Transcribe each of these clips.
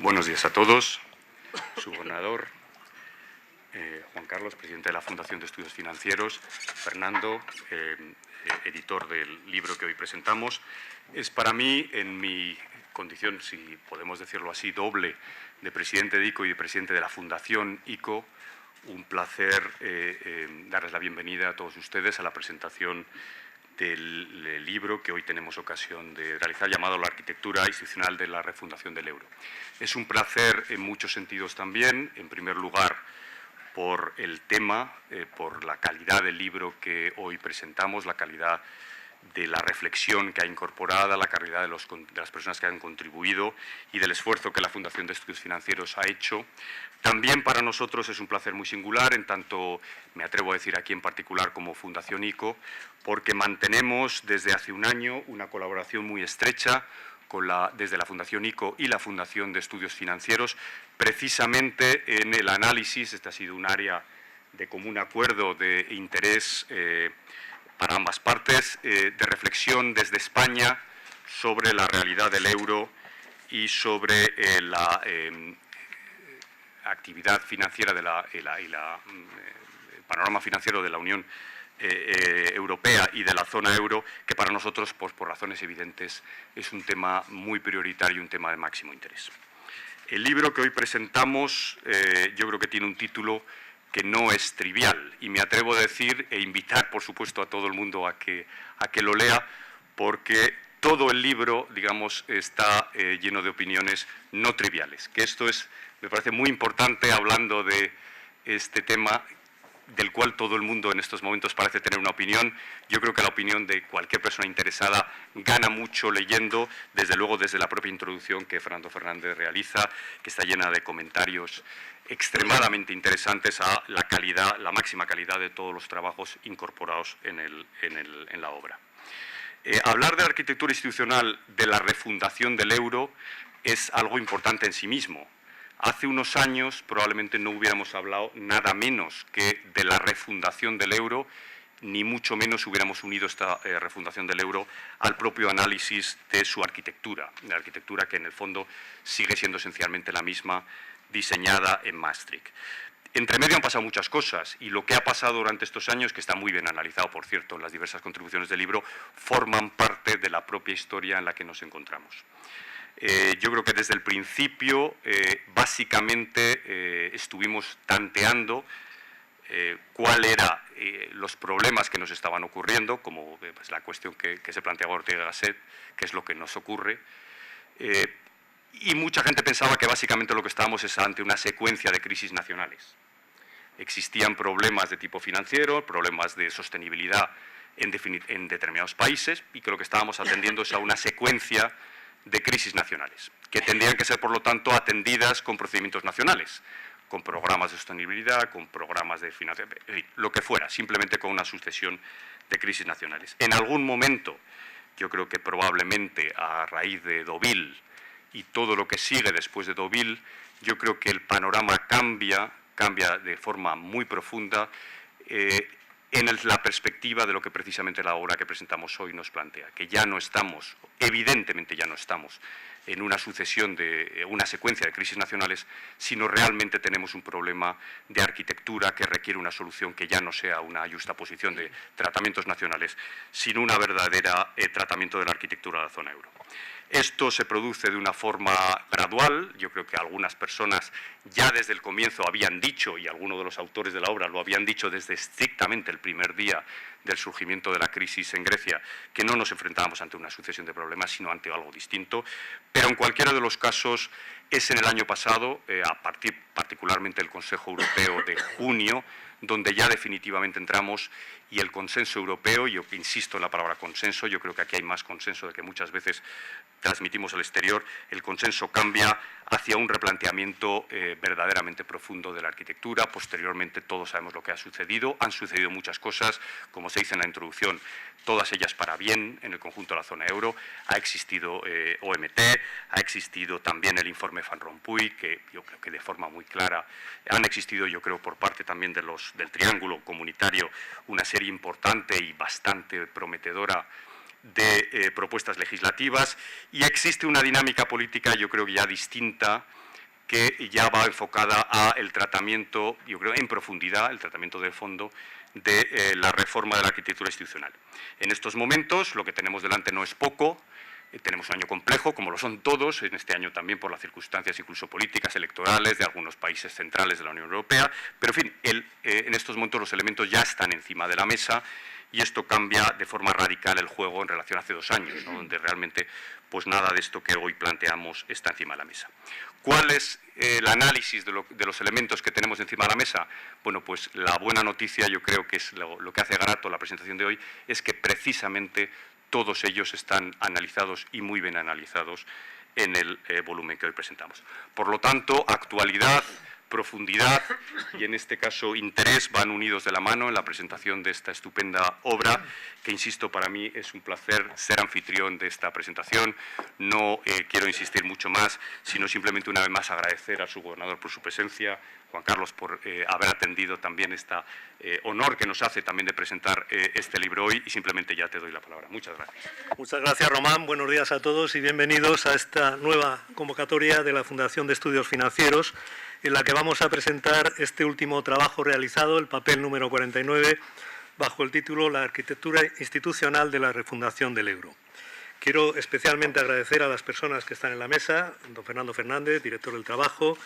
Buenos días a todos. Su gobernador, Juan Carlos, presidente de la Fundación de Estudios Financieros, Fernando, editor del libro que hoy presentamos. Es para mí, en mi condición, si podemos decirlo así, doble de presidente de ICO y de presidente de la Fundación ICO, un placer darles la bienvenida a todos ustedes a la presentación del libro que hoy tenemos ocasión de realizar, llamado La arquitectura institucional de la refundación del euro. Es un placer en muchos sentidos también, en primer lugar, por el tema, por la calidad del libro que hoy presentamos, la calidad de la reflexión que ha incorporado, la calidad de las personas que han contribuido y del esfuerzo que la Fundación de Estudios Financieros ha hecho. También para nosotros es un placer muy singular, en tanto me atrevo a decir aquí en particular como Fundación ICO, porque mantenemos desde hace un año una colaboración muy estrecha desde la Fundación ICO y la Fundación de Estudios Financieros, precisamente en el análisis. Este ha sido un área de común acuerdo, de interés para ambas partes, de reflexión desde España sobre la realidad del euro y sobre la actividad financiera el panorama financiero de la Unión Europea y de la zona euro, que para nosotros, pues, por razones evidentes, es un tema muy prioritario y un tema de máximo interés. El libro que hoy presentamos yo creo que tiene un título que no es trivial, y me atrevo a decir e invitar, por supuesto, a todo el mundo a que lo lea, porque todo el libro, digamos, está lleno de opiniones no triviales, que esto es, me parece muy importante hablando de este tema del cual todo el mundo en estos momentos parece tener una opinión. Yo creo que la opinión de cualquier persona interesada gana mucho leyendo, desde luego desde la propia introducción que Fernando Fernández realiza, que está llena de comentarios extremadamente interesantes a la calidad, la máxima calidad de todos los trabajos incorporados en la obra. Hablar de la arquitectura institucional de la refundación del euro es algo importante en sí mismo. Hace unos años probablemente no hubiéramos hablado nada menos que de la refundación del euro, ni mucho menos hubiéramos unido esta refundación del euro al propio análisis de su arquitectura, la arquitectura que en el fondo sigue siendo esencialmente la misma, diseñada en Maastricht. Entre medio han pasado muchas cosas, y lo que ha pasado durante estos años, que está muy bien analizado, por cierto, en las diversas contribuciones del libro, forman parte de la propia historia en la que nos encontramos. Yo creo que desde el principio, básicamente, estuvimos tanteando cuáles eran los problemas que nos estaban ocurriendo, como pues, la cuestión que se planteaba Ortega y Gasset, qué es lo que nos ocurre. Y mucha gente pensaba que básicamente lo que estábamos es ante una secuencia de crisis nacionales. Existían problemas de tipo financiero, problemas de sostenibilidad en determinados países, y que lo que estábamos atendiendo es a una secuencia de crisis nacionales, que tendrían que ser, por lo tanto, atendidas con procedimientos nacionales, con programas de sostenibilidad, con programas de financiación, lo que fuera, simplemente con una sucesión de crisis nacionales. En algún momento, yo creo que probablemente a raíz de Deauville y todo lo que sigue después de Deauville, yo creo que el panorama cambia de forma muy profunda en la perspectiva de lo que precisamente la obra que presentamos hoy nos plantea, que ya no estamos, evidentemente ya no estamos, en una sucesión de una secuencia de crisis nacionales, sino realmente tenemos un problema de arquitectura que requiere una solución que ya no sea una justaposición de tratamientos nacionales, sino una verdadera tratamiento de la arquitectura de la zona euro. Esto se produce de una forma gradual. Yo creo que algunas personas ya desde el comienzo habían dicho, y algunos de los autores de la obra lo habían dicho desde estrictamente el primer día del surgimiento de la crisis en Grecia, que no nos enfrentábamos ante una sucesión de problemas, sino ante algo distinto. Pero en cualquiera de los casos es en el año pasado, a partir particularmente del Consejo Europeo de junio, donde ya definitivamente entramos, y el consenso europeo, yo insisto en la palabra consenso, yo creo que aquí hay más consenso del que muchas veces transmitimos al exterior, el consenso cambia hacia un replanteamiento verdaderamente profundo de la arquitectura. Posteriormente todos sabemos lo que ha sucedido, han sucedido muchas cosas, como se dice en la introducción, todas ellas para bien en el conjunto de la zona euro. Ha existido OMT, ha existido también el informe Van Rompuy, que yo creo que de forma muy clara han existido, yo creo, por parte también del triángulo comunitario, una serie importante y bastante prometedora de propuestas legislativas, y existe una dinámica política, yo creo que ya distinta, que ya va enfocada al tratamiento, yo creo, en profundidad, el tratamiento de fondo de la reforma de la arquitectura institucional. En estos momentos lo que tenemos delante no es poco. Tenemos un año complejo, como lo son todos, en este año también por las circunstancias incluso políticas, electorales de algunos países centrales de la Unión Europea, pero en fin, en estos momentos los elementos ya están encima de la mesa y esto cambia de forma radical el juego en relación a hace 2 años, ¿no?, donde realmente pues nada de esto que hoy planteamos está encima de la mesa. ¿Cuál es el análisis de los elementos que tenemos encima de la mesa? Bueno, pues la buena noticia, yo creo que es lo que hace grato la presentación de hoy, es que precisamente todos ellos están analizados y muy bien analizados en el volumen que hoy presentamos. Por lo tanto, actualidad, profundidad y, en este caso, interés van unidos de la mano en la presentación de esta estupenda obra, que, insisto, para mí es un placer ser anfitrión de esta presentación. No quiero insistir mucho más, sino simplemente una vez más agradecer a su gobernador por su presencia, Juan Carlos, por haber atendido también este honor que nos hace también de presentar este libro hoy, y simplemente ya te doy la palabra. Muchas gracias. Muchas gracias, Román. Buenos días a todos y bienvenidos a esta nueva convocatoria de la Fundación de Estudios Financieros, en la que vamos a presentar este último trabajo realizado, el papel número 49, bajo el título La arquitectura institucional de la refundación del euro. Quiero especialmente agradecer a las personas que están en la mesa: don Fernando Fernández, director del Trabajo;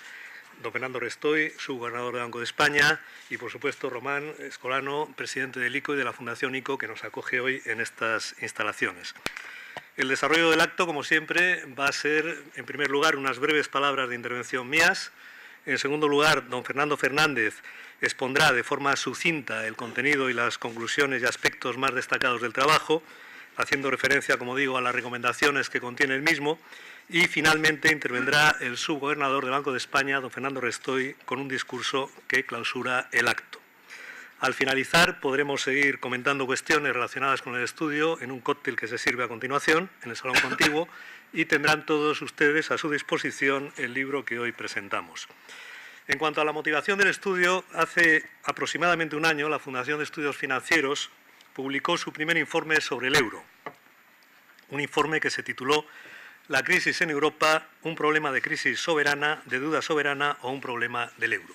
don Fernando Restoy, subgobernador del Banco de España; y, por supuesto, Román Escolano, presidente del ICO y de la Fundación ICO, que nos acoge hoy en estas instalaciones. El desarrollo del acto, como siempre, va a ser, en primer lugar, unas breves palabras de intervención mías. En segundo lugar, don Fernando Fernández expondrá de forma sucinta el contenido y las conclusiones y aspectos más destacados del trabajo, haciendo referencia, como digo, a las recomendaciones que contiene el mismo. Y, finalmente, intervendrá el subgobernador del Banco de España, don Fernando Restoy, con un discurso que clausura el acto. Al finalizar, podremos seguir comentando cuestiones relacionadas con el estudio en un cóctel que se sirve a continuación, en el salón contiguo, y tendrán todos ustedes a su disposición el libro que hoy presentamos. En cuanto a la motivación del estudio, hace aproximadamente un año la Fundación de Estudios Financieros publicó su primer informe sobre el euro. Un informe que se tituló La crisis en Europa, un problema de crisis soberana, de deuda soberana o un problema del euro.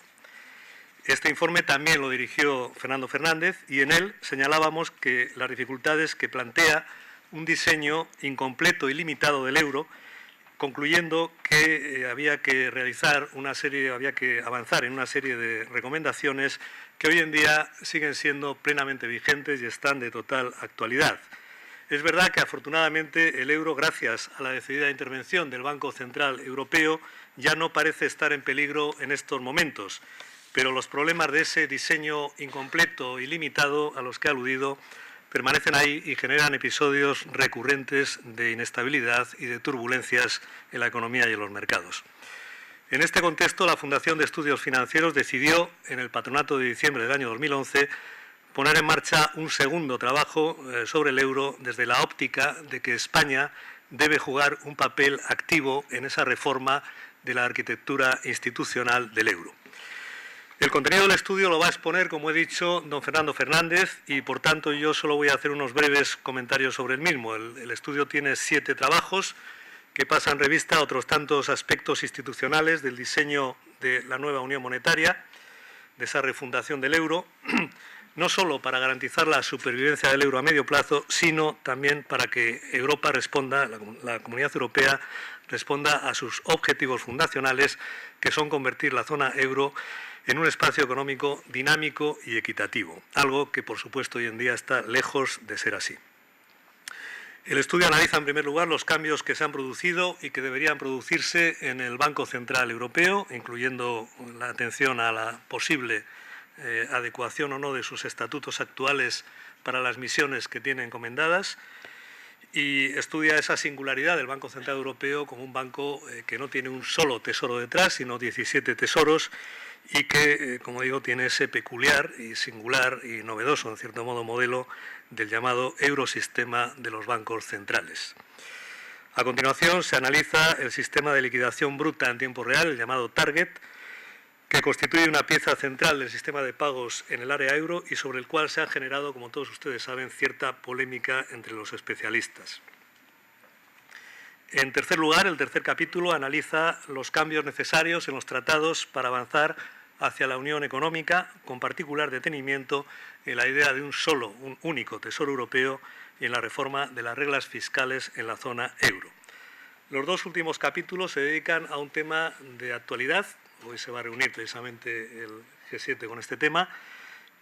Este informe también lo dirigió Fernando Fernández y en él señalábamos que las dificultades que plantea un diseño incompleto y limitado del euro, concluyendo que había que avanzar en una serie de recomendaciones que hoy en día siguen siendo plenamente vigentes y están de total actualidad. Es verdad que, afortunadamente, el euro, gracias a la decidida intervención del Banco Central Europeo, ya no parece estar en peligro en estos momentos, pero los problemas de ese diseño incompleto y limitado a los que he aludido permanecen ahí y generan episodios recurrentes de inestabilidad y de turbulencias en la economía y en los mercados. En este contexto, la Fundación de Estudios Financieros decidió, en el patronato de diciembre del año 2011, poner en marcha un segundo trabajo sobre el euro desde la óptica de que España debe jugar un papel activo en esa reforma de la arquitectura institucional del euro. El contenido del estudio lo va a exponer, como he dicho, don Fernando Fernández y, por tanto, yo solo voy a hacer unos breves comentarios sobre el mismo. El estudio tiene 7 trabajos que pasan revista a otros tantos aspectos institucionales del diseño de la nueva unión monetaria, de esa refundación del euro, no solo para garantizar la supervivencia del euro a medio plazo, sino también para que Europa responda, la Comunidad Europea responda a sus objetivos fundacionales, que son convertir la zona euro en un espacio económico dinámico y equitativo, algo que, por supuesto, hoy en día está lejos de ser así. El estudio analiza, en primer lugar, los cambios que se han producido y que deberían producirse en el Banco Central Europeo, incluyendo la atención a la posible adecuación o no de sus estatutos actuales para las misiones que tiene encomendadas, y estudia esa singularidad del Banco Central Europeo como un banco que no tiene un solo tesoro detrás, sino 17 tesoros, y que, como digo, tiene ese peculiar y singular y novedoso, en cierto modo, modelo del llamado eurosistema de los bancos centrales. A continuación, se analiza el sistema de liquidación bruta en tiempo real, el llamado Target, que constituye una pieza central del sistema de pagos en el área euro y sobre el cual se ha generado, como todos ustedes saben, cierta polémica entre los especialistas. En tercer lugar, el tercer capítulo analiza los cambios necesarios en los tratados para avanzar hacia la Unión Económica, con particular detenimiento en la idea de un único Tesoro Europeo y en la reforma de las reglas fiscales en la zona euro. Los dos últimos capítulos se dedican a un tema de actualidad. Hoy se va a reunir precisamente el G7 con este tema,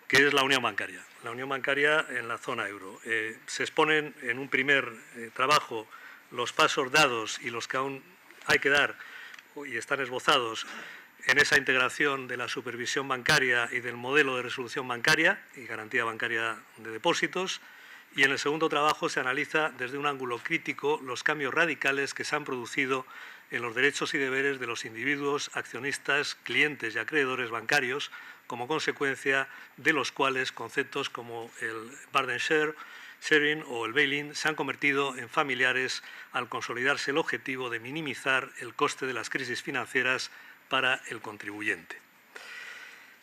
que es la unión bancaria. La unión bancaria en la zona euro. Se exponen en un primer trabajo los pasos dados y los que aún hay que dar y están esbozados en esa integración de la supervisión bancaria y del modelo de resolución bancaria y garantía bancaria de depósitos. Y en el segundo trabajo se analiza desde un ángulo crítico los cambios radicales que se han producido en los derechos y deberes de los individuos, accionistas, clientes y acreedores bancarios, como consecuencia de los cuales conceptos como el burden sharing o el bail-in se han convertido en familiares al consolidarse el objetivo de minimizar el coste de las crisis financieras para el contribuyente.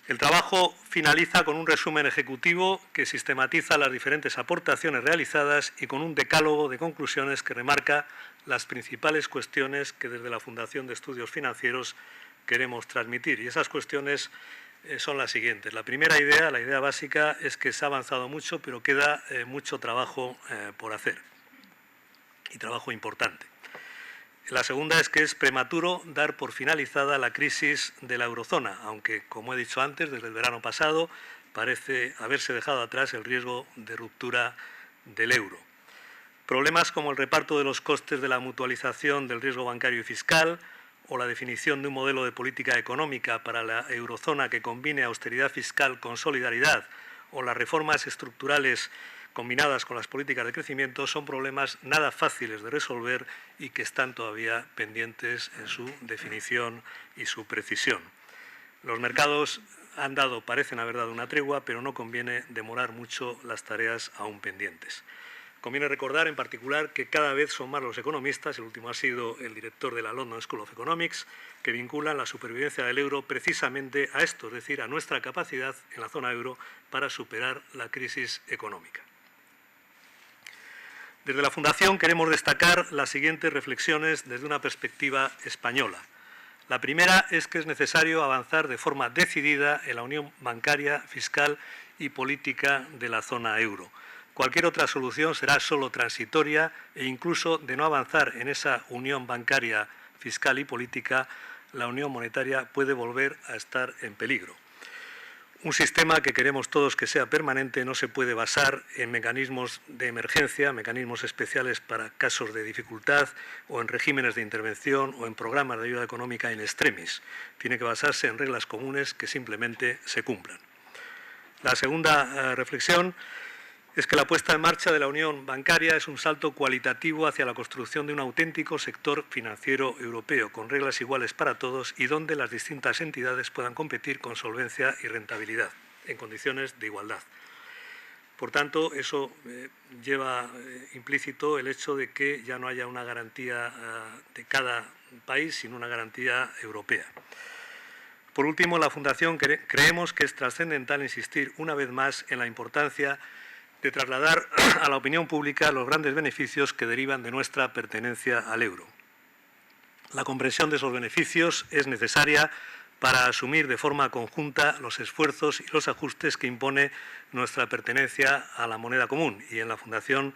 El trabajo finaliza con un resumen ejecutivo que sistematiza las diferentes aportaciones realizadas y con un decálogo de conclusiones que remarca las principales cuestiones que desde la Fundación de Estudios Financieros queremos transmitir. Y esas cuestiones son las siguientes. La primera idea, la idea básica, es que se ha avanzado mucho, pero queda mucho trabajo por hacer, y trabajo importante. La segunda es que es prematuro dar por finalizada la crisis de la eurozona, aunque, como he dicho antes, desde el verano pasado parece haberse dejado atrás el riesgo de ruptura del euro. Problemas como el reparto de los costes de la mutualización del riesgo bancario y fiscal o la definición de un modelo de política económica para la eurozona que combine austeridad fiscal con solidaridad o las reformas estructurales combinadas con las políticas de crecimiento son problemas nada fáciles de resolver y que están todavía pendientes en su definición y su precisión. Los mercados parecen haber dado una tregua, pero no conviene demorar mucho las tareas aún pendientes. Conviene recordar en particular que cada vez son más los economistas, el último ha sido el director de la London School of Economics, que vinculan la supervivencia del euro precisamente a esto, es decir, a nuestra capacidad en la zona euro para superar la crisis económica. Desde la Fundación queremos destacar las siguientes reflexiones desde una perspectiva española. La primera es que es necesario avanzar de forma decidida en la unión bancaria, fiscal y política de la zona euro. Cualquier otra solución será solo transitoria e incluso de no avanzar en esa unión bancaria, fiscal y política, la unión monetaria puede volver a estar en peligro. Un sistema que queremos todos que sea permanente no se puede basar en mecanismos de emergencia, mecanismos especiales para casos de dificultad o en regímenes de intervención o en programas de ayuda económica in extremis. Tiene que basarse en reglas comunes que simplemente se cumplan. La segunda reflexión es que la puesta en marcha de la unión bancaria es un salto cualitativo hacia la construcción de un auténtico sector financiero europeo, con reglas iguales para todos y donde las distintas entidades puedan competir con solvencia y rentabilidad, en condiciones de igualdad. Por tanto, eso lleva implícito el hecho de que ya no haya una garantía de cada país, sino una garantía europea. Por último, la Fundación creemos que es trascendental insistir una vez más en la importancia de trasladar a la opinión pública los grandes beneficios que derivan de nuestra pertenencia al euro. La comprensión de esos beneficios es necesaria para asumir de forma conjunta los esfuerzos y los ajustes que impone nuestra pertenencia a la moneda común. Y en la Fundación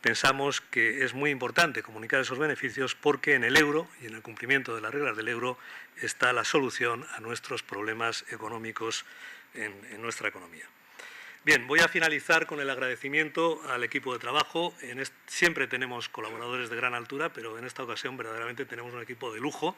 pensamos que es muy importante comunicar esos beneficios porque en el euro y en el cumplimiento de las reglas del euro está la solución a nuestros problemas económicos en nuestra economía. Bien, voy a finalizar con el agradecimiento al equipo de trabajo. Siempre tenemos colaboradores de gran altura, pero en esta ocasión verdaderamente tenemos un equipo de lujo,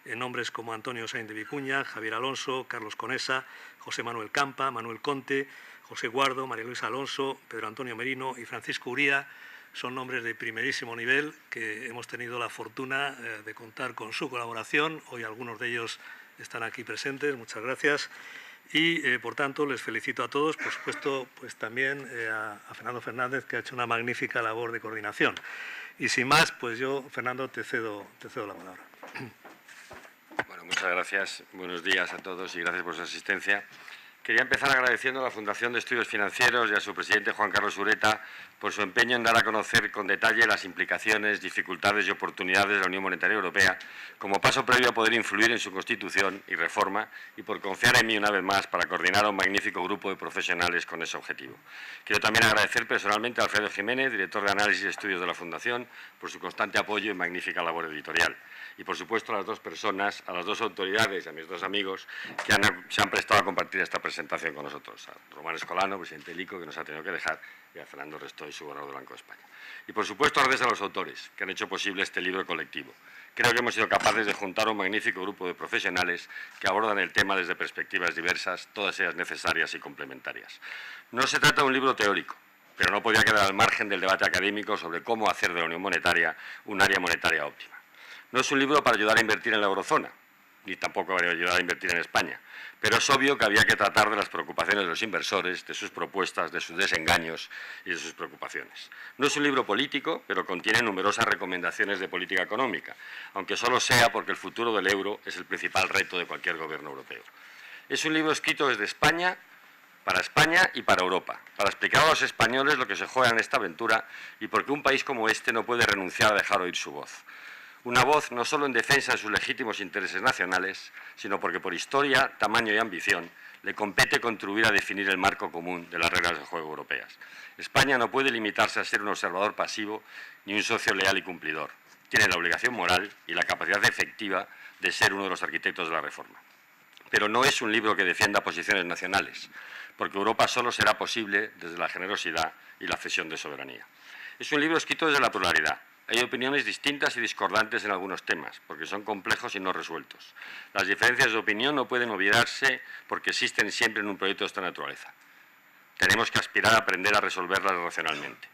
en nombres como Antonio Sainz de Vicuña, Javier Alonso, Carlos Conesa, José Manuel Campa, Manuel Conte, José Guardo, María Luisa Alonso, Pedro Antonio Merino y Francisco Uría. Son nombres de primerísimo nivel que hemos tenido la fortuna de contar con su colaboración. Hoy algunos de ellos están aquí presentes. Muchas gracias. Y, por tanto, les felicito a todos, por supuesto, pues también a Fernando Fernández, que ha hecho una magnífica labor de coordinación. Y sin más, pues yo, Fernando, te cedo la palabra. Bueno, muchas gracias. Buenos días a todos y gracias por su asistencia. Quería empezar agradeciendo a la Fundación de Estudios Financieros y a su presidente, Juan Carlos Ureta, por su empeño en dar a conocer con detalle las implicaciones, dificultades y oportunidades de la Unión Monetaria Europea como paso previo a poder influir en su constitución y reforma, y por confiar en mí una vez más para coordinar a un magnífico grupo de profesionales con ese objetivo. Quiero también agradecer personalmente a Alfredo Jiménez, director de Análisis y Estudios de la Fundación, por su constante apoyo y magnífica labor editorial. Y, por supuesto, a las dos personas, a las dos autoridades, a mis dos amigos, que se han prestado a compartir esta presentación con nosotros. A Román Escolano, presidente del ICO, que nos ha tenido que dejar, y a Fernando Restoy, subgobernador del Banco de España. Y, por supuesto, gracias a los autores, que han hecho posible este libro colectivo. Creo que hemos sido capaces de juntar un magnífico grupo de profesionales que abordan el tema desde perspectivas diversas, todas ellas necesarias y complementarias. No se trata de un libro teórico, pero no podía quedar al margen del debate académico sobre cómo hacer de la Unión Monetaria un área monetaria óptima. No es un libro para ayudar a invertir en la eurozona, ni tampoco para ayudar a invertir en España, pero es obvio que había que tratar de las preocupaciones de los inversores, de sus propuestas, de sus desengaños y de sus preocupaciones. No es un libro político, pero contiene numerosas recomendaciones de política económica, aunque solo sea porque el futuro del euro es el principal reto de cualquier gobierno europeo. Es un libro escrito desde España y para Europa, para explicar a los españoles lo que se juega en esta aventura y por qué un país como este no puede renunciar a dejar oír su voz. Una voz no solo en defensa de sus legítimos intereses nacionales, sino porque por historia, tamaño y ambición le compete contribuir a definir el marco común de las reglas de juego europeas. España no puede limitarse a ser un observador pasivo ni un socio leal y cumplidor. Tiene la obligación moral y la capacidad efectiva de ser uno de los arquitectos de la reforma. Pero no es un libro que defienda posiciones nacionales, porque Europa solo será posible desde la generosidad y la cesión de soberanía. Es un libro escrito desde la pluralidad. Hay opiniones distintas y discordantes en algunos temas, porque son complejos y no resueltos. Las diferencias de opinión no pueden olvidarse porque existen siempre en un proyecto de esta naturaleza. Tenemos que aspirar a aprender a resolverlas racionalmente.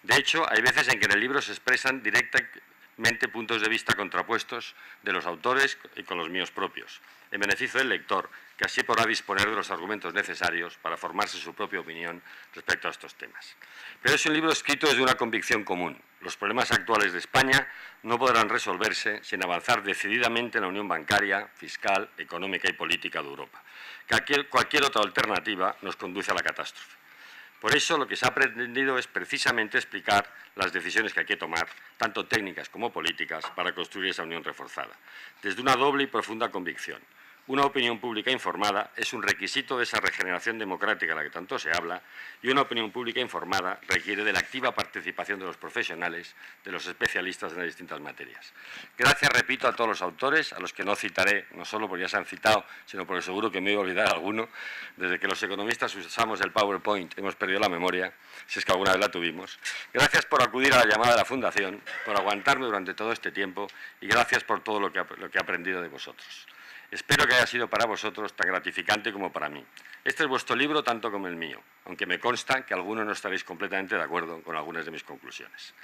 De hecho, hay veces en que en el libro se expresan directamente puntos de vista contrapuestos de los autores y con los míos propios, en beneficio del lector, que así podrá disponer de los argumentos necesarios para formarse su propia opinión respecto a estos temas. Pero es un libro escrito desde una convicción común. Los problemas actuales de España no podrán resolverse sin avanzar decididamente en la unión bancaria, fiscal, económica y política de Europa. Cualquier otra alternativa nos conduce a la catástrofe. Por eso lo que se ha pretendido es precisamente explicar las decisiones que hay que tomar, tanto técnicas como políticas, para construir esa unión reforzada, desde una doble y profunda convicción. Una opinión pública informada es un requisito de esa regeneración democrática de la que tanto se habla, y una opinión pública informada requiere de la activa participación de los profesionales, de los especialistas en las distintas materias. Gracias, repito, a todos los autores, a los que no citaré, no solo porque ya se han citado, sino porque seguro que me voy a olvidar alguno. Desde que los economistas usamos el PowerPoint hemos perdido la memoria, si es que alguna vez la tuvimos. Gracias por acudir a la llamada de la Fundación, por aguantarme durante todo este tiempo, y gracias por todo lo que he aprendido de vosotros. Espero que haya sido para vosotros tan gratificante como para mí. Este es vuestro libro tanto como el mío, aunque me consta que algunos no estaréis completamente de acuerdo con algunas de mis conclusiones.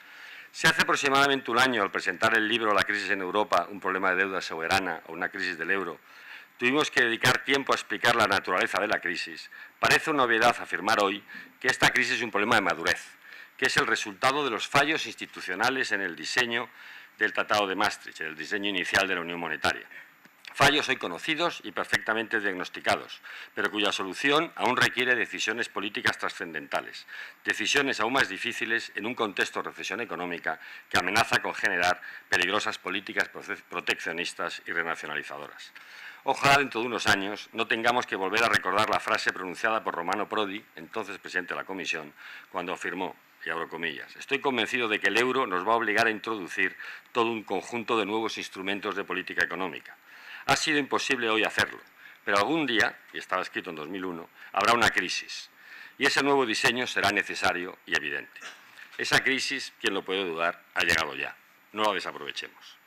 Si hace aproximadamente un año, al presentar el libro La crisis en Europa, un problema de deuda soberana o una crisis del euro, tuvimos que dedicar tiempo a explicar la naturaleza de la crisis, parece una obviedad afirmar hoy que esta crisis es un problema de madurez, que es el resultado de los fallos institucionales en el diseño del Tratado de Maastricht, el diseño inicial de la Unión Monetaria. Fallos hoy conocidos y perfectamente diagnosticados, pero cuya solución aún requiere decisiones políticas trascendentales, decisiones aún más difíciles en un contexto de recesión económica que amenaza con generar peligrosas políticas proteccionistas y renacionalizadoras. Ojalá dentro de unos años no tengamos que volver a recordar la frase pronunciada por Romano Prodi, entonces presidente de la Comisión, cuando afirmó, y abro comillas, estoy convencido de que el euro nos va a obligar a introducir todo un conjunto de nuevos instrumentos de política económica. Ha sido imposible hoy hacerlo, pero algún día, y estaba escrito en 2001, habrá una crisis, y ese nuevo diseño será necesario y evidente. Esa crisis, ¿quién lo puede dudar?, ha llegado ya. No la desaprovechemos.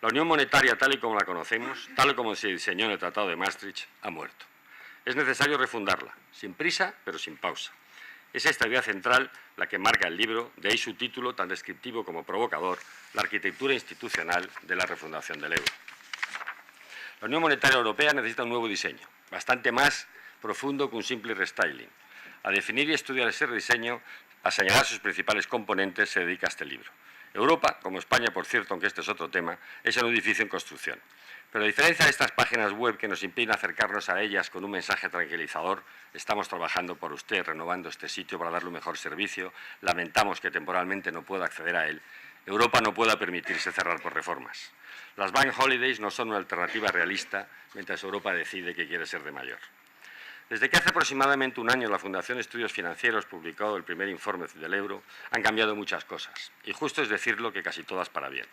La Unión Monetaria, tal y como la conocemos, tal y como se diseñó en el Tratado de Maastricht, ha muerto. Es necesario refundarla, sin prisa, pero sin pausa. Es esta idea central la que marca el libro, de ahí su título, tan descriptivo como provocador, La arquitectura institucional de la refundación del euro. La Unión Monetaria Europea necesita un nuevo diseño, bastante más profundo que un simple restyling. A definir y estudiar ese diseño, a señalar sus principales componentes, se dedica este libro. Europa, como España, por cierto, aunque este es otro tema, es un edificio en construcción. Pero a diferencia de estas páginas web que nos impiden acercarnos a ellas con un mensaje tranquilizador, estamos trabajando por usted, renovando este sitio para darle un mejor servicio, lamentamos que temporalmente no pueda acceder a él. Europa no pueda permitirse cerrar por reformas. Las bank holidays no son una alternativa realista mientras Europa decide que quiere ser de mayor. Desde que hace aproximadamente un año la Fundación Estudios Financieros publicó el primer informe del euro, han cambiado muchas cosas, y justo es decirlo que casi todas para bien.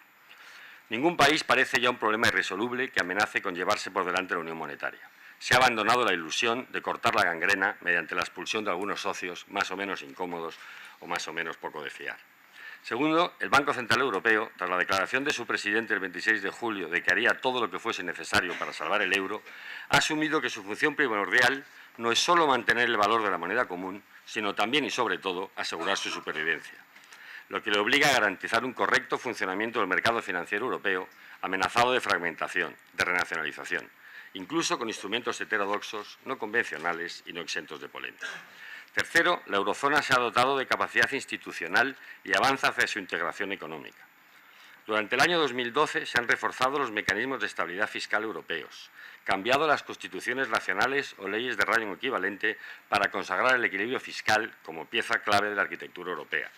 Ningún país parece ya un problema irresoluble que amenace con llevarse por delante la unión monetaria. Se ha abandonado la ilusión de cortar la gangrena mediante la expulsión de algunos socios más o menos incómodos o más o menos poco de fiar. Segundo, el Banco Central Europeo, tras la declaración de su presidente el 26 de julio de que haría todo lo que fuese necesario para salvar el euro, ha asumido que su función primordial no es solo mantener el valor de la moneda común, sino también y sobre todo asegurar su supervivencia, lo que le obliga a garantizar un correcto funcionamiento del mercado financiero europeo, amenazado de fragmentación, de renacionalización, incluso con instrumentos heterodoxos, no convencionales y no exentos de polémica. Tercero, la eurozona se ha dotado de capacidad institucional y avanza hacia su integración económica. Durante el año 2012 se han reforzado los mecanismos de estabilidad fiscal europeos, cambiado las constituciones nacionales o leyes de rango equivalente para consagrar el equilibrio fiscal como pieza clave de la arquitectura europea,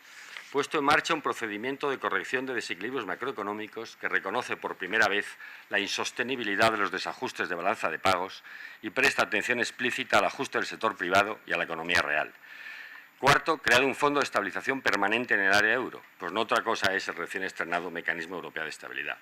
puesto en marcha un procedimiento de corrección de desequilibrios macroeconómicos que reconoce por primera vez la insostenibilidad de los desajustes de balanza de pagos y presta atención explícita al ajuste del sector privado y a la economía real. Cuarto, crear un fondo de estabilización permanente en el área euro, pues no otra cosa es el recién estrenado Mecanismo Europeo de Estabilidad.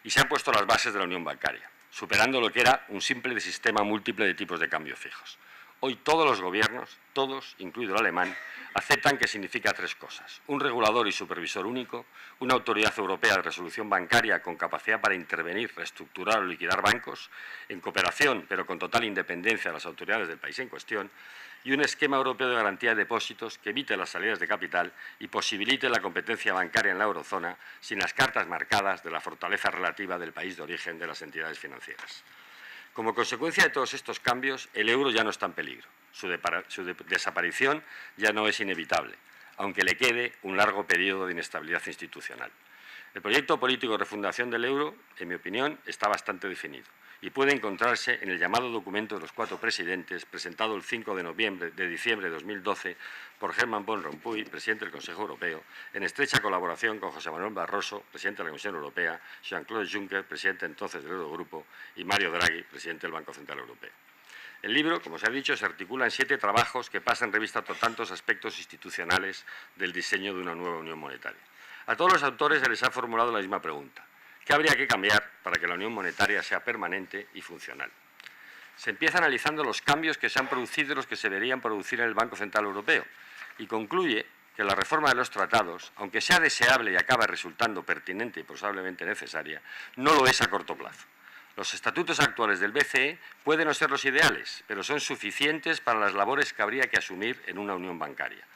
Y se han puesto las bases de la unión bancaria, superando lo que era un simple sistema múltiple de tipos de cambio fijos. Hoy todos los gobiernos, todos, incluido el alemán, aceptan que significa tres cosas: un regulador y supervisor único, una autoridad europea de resolución bancaria con capacidad para intervenir, reestructurar o liquidar bancos, en cooperación pero con total independencia de las autoridades del país en cuestión, y un esquema europeo de garantía de depósitos que evite las salidas de capital y posibilite la competencia bancaria en la eurozona sin las cartas marcadas de la fortaleza relativa del país de origen de las entidades financieras. Como consecuencia de todos estos cambios, el euro ya no está en peligro. Su desaparición ya no es inevitable, aunque le quede un largo periodo de inestabilidad institucional. El proyecto político de refundación del euro, en mi opinión, está bastante definido y puede encontrarse en el llamado documento de los 4 presidentes, presentado el 5 de diciembre de 2012 por Herman Van Rompuy, presidente del Consejo Europeo, en estrecha colaboración con José Manuel Barroso, presidente de la Comisión Europea, Jean-Claude Juncker, presidente entonces del Eurogrupo, y Mario Draghi, presidente del Banco Central Europeo. El libro, como se ha dicho, se articula en 7 trabajos que pasan revista a tantos aspectos institucionales del diseño de una nueva unión monetaria. A todos los autores se les ha formulado la misma pregunta: ¿qué habría que cambiar para que la unión monetaria sea permanente y funcional? Se empieza analizando los cambios que se han producido y los que se deberían producir en el Banco Central Europeo y concluye que la reforma de los tratados, aunque sea deseable y acabe resultando pertinente y probablemente necesaria, no lo es a corto plazo. Los estatutos actuales del BCE pueden no ser los ideales, pero son suficientes para las labores que habría que asumir en una unión bancaria.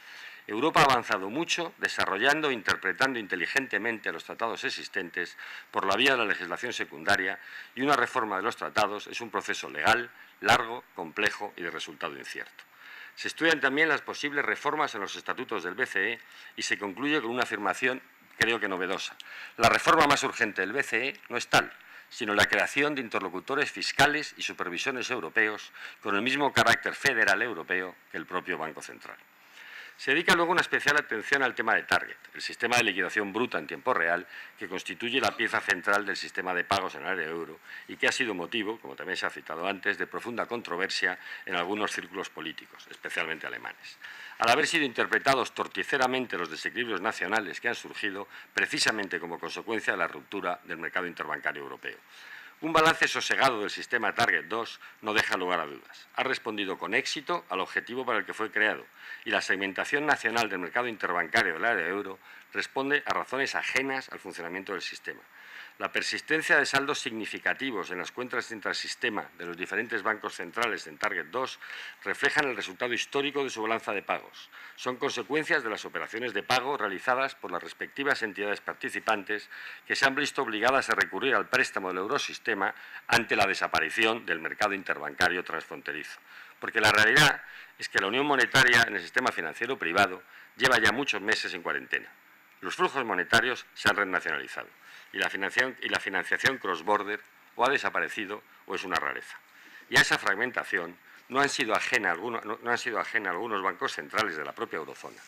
Europa ha avanzado mucho desarrollando e interpretando inteligentemente los tratados existentes por la vía de la legislación secundaria, y una reforma de los tratados es un proceso legal, largo, complejo y de resultado incierto. Se estudian también las posibles reformas en los estatutos del BCE y se concluye con una afirmación, creo que novedosa: la reforma más urgente del BCE no es tal, sino la creación de interlocutores fiscales y supervisores europeos con el mismo carácter federal europeo que el propio Banco Central. Se dedica luego una especial atención al tema de Target, el sistema de liquidación bruta en tiempo real que constituye la pieza central del sistema de pagos en el área euro y que ha sido motivo, como también se ha citado antes, de profunda controversia en algunos círculos políticos, especialmente alemanes, al haber sido interpretados torticeramente los desequilibrios nacionales que han surgido precisamente como consecuencia de la ruptura del mercado interbancario europeo. Un balance sosegado del sistema Target 2 no deja lugar a dudas. Ha respondido con éxito al objetivo para el que fue creado, y la segmentación nacional del mercado interbancario del área euro responde a razones ajenas al funcionamiento del sistema. La persistencia de saldos significativos en las cuentas intrasistema de los diferentes bancos centrales en Target 2 reflejan el resultado histórico de su balanza de pagos. Son consecuencias de las operaciones de pago realizadas por las respectivas entidades participantes, que se han visto obligadas a recurrir al préstamo del eurosistema ante la desaparición del mercado interbancario transfronterizo. Porque la realidad es que la unión monetaria en el sistema financiero privado lleva ya muchos meses en cuarentena. Los flujos monetarios se han renacionalizado y la financiación cross-border o ha desaparecido o es una rareza. Y a esa fragmentación no han sido ajena algunos bancos centrales de la propia eurozona.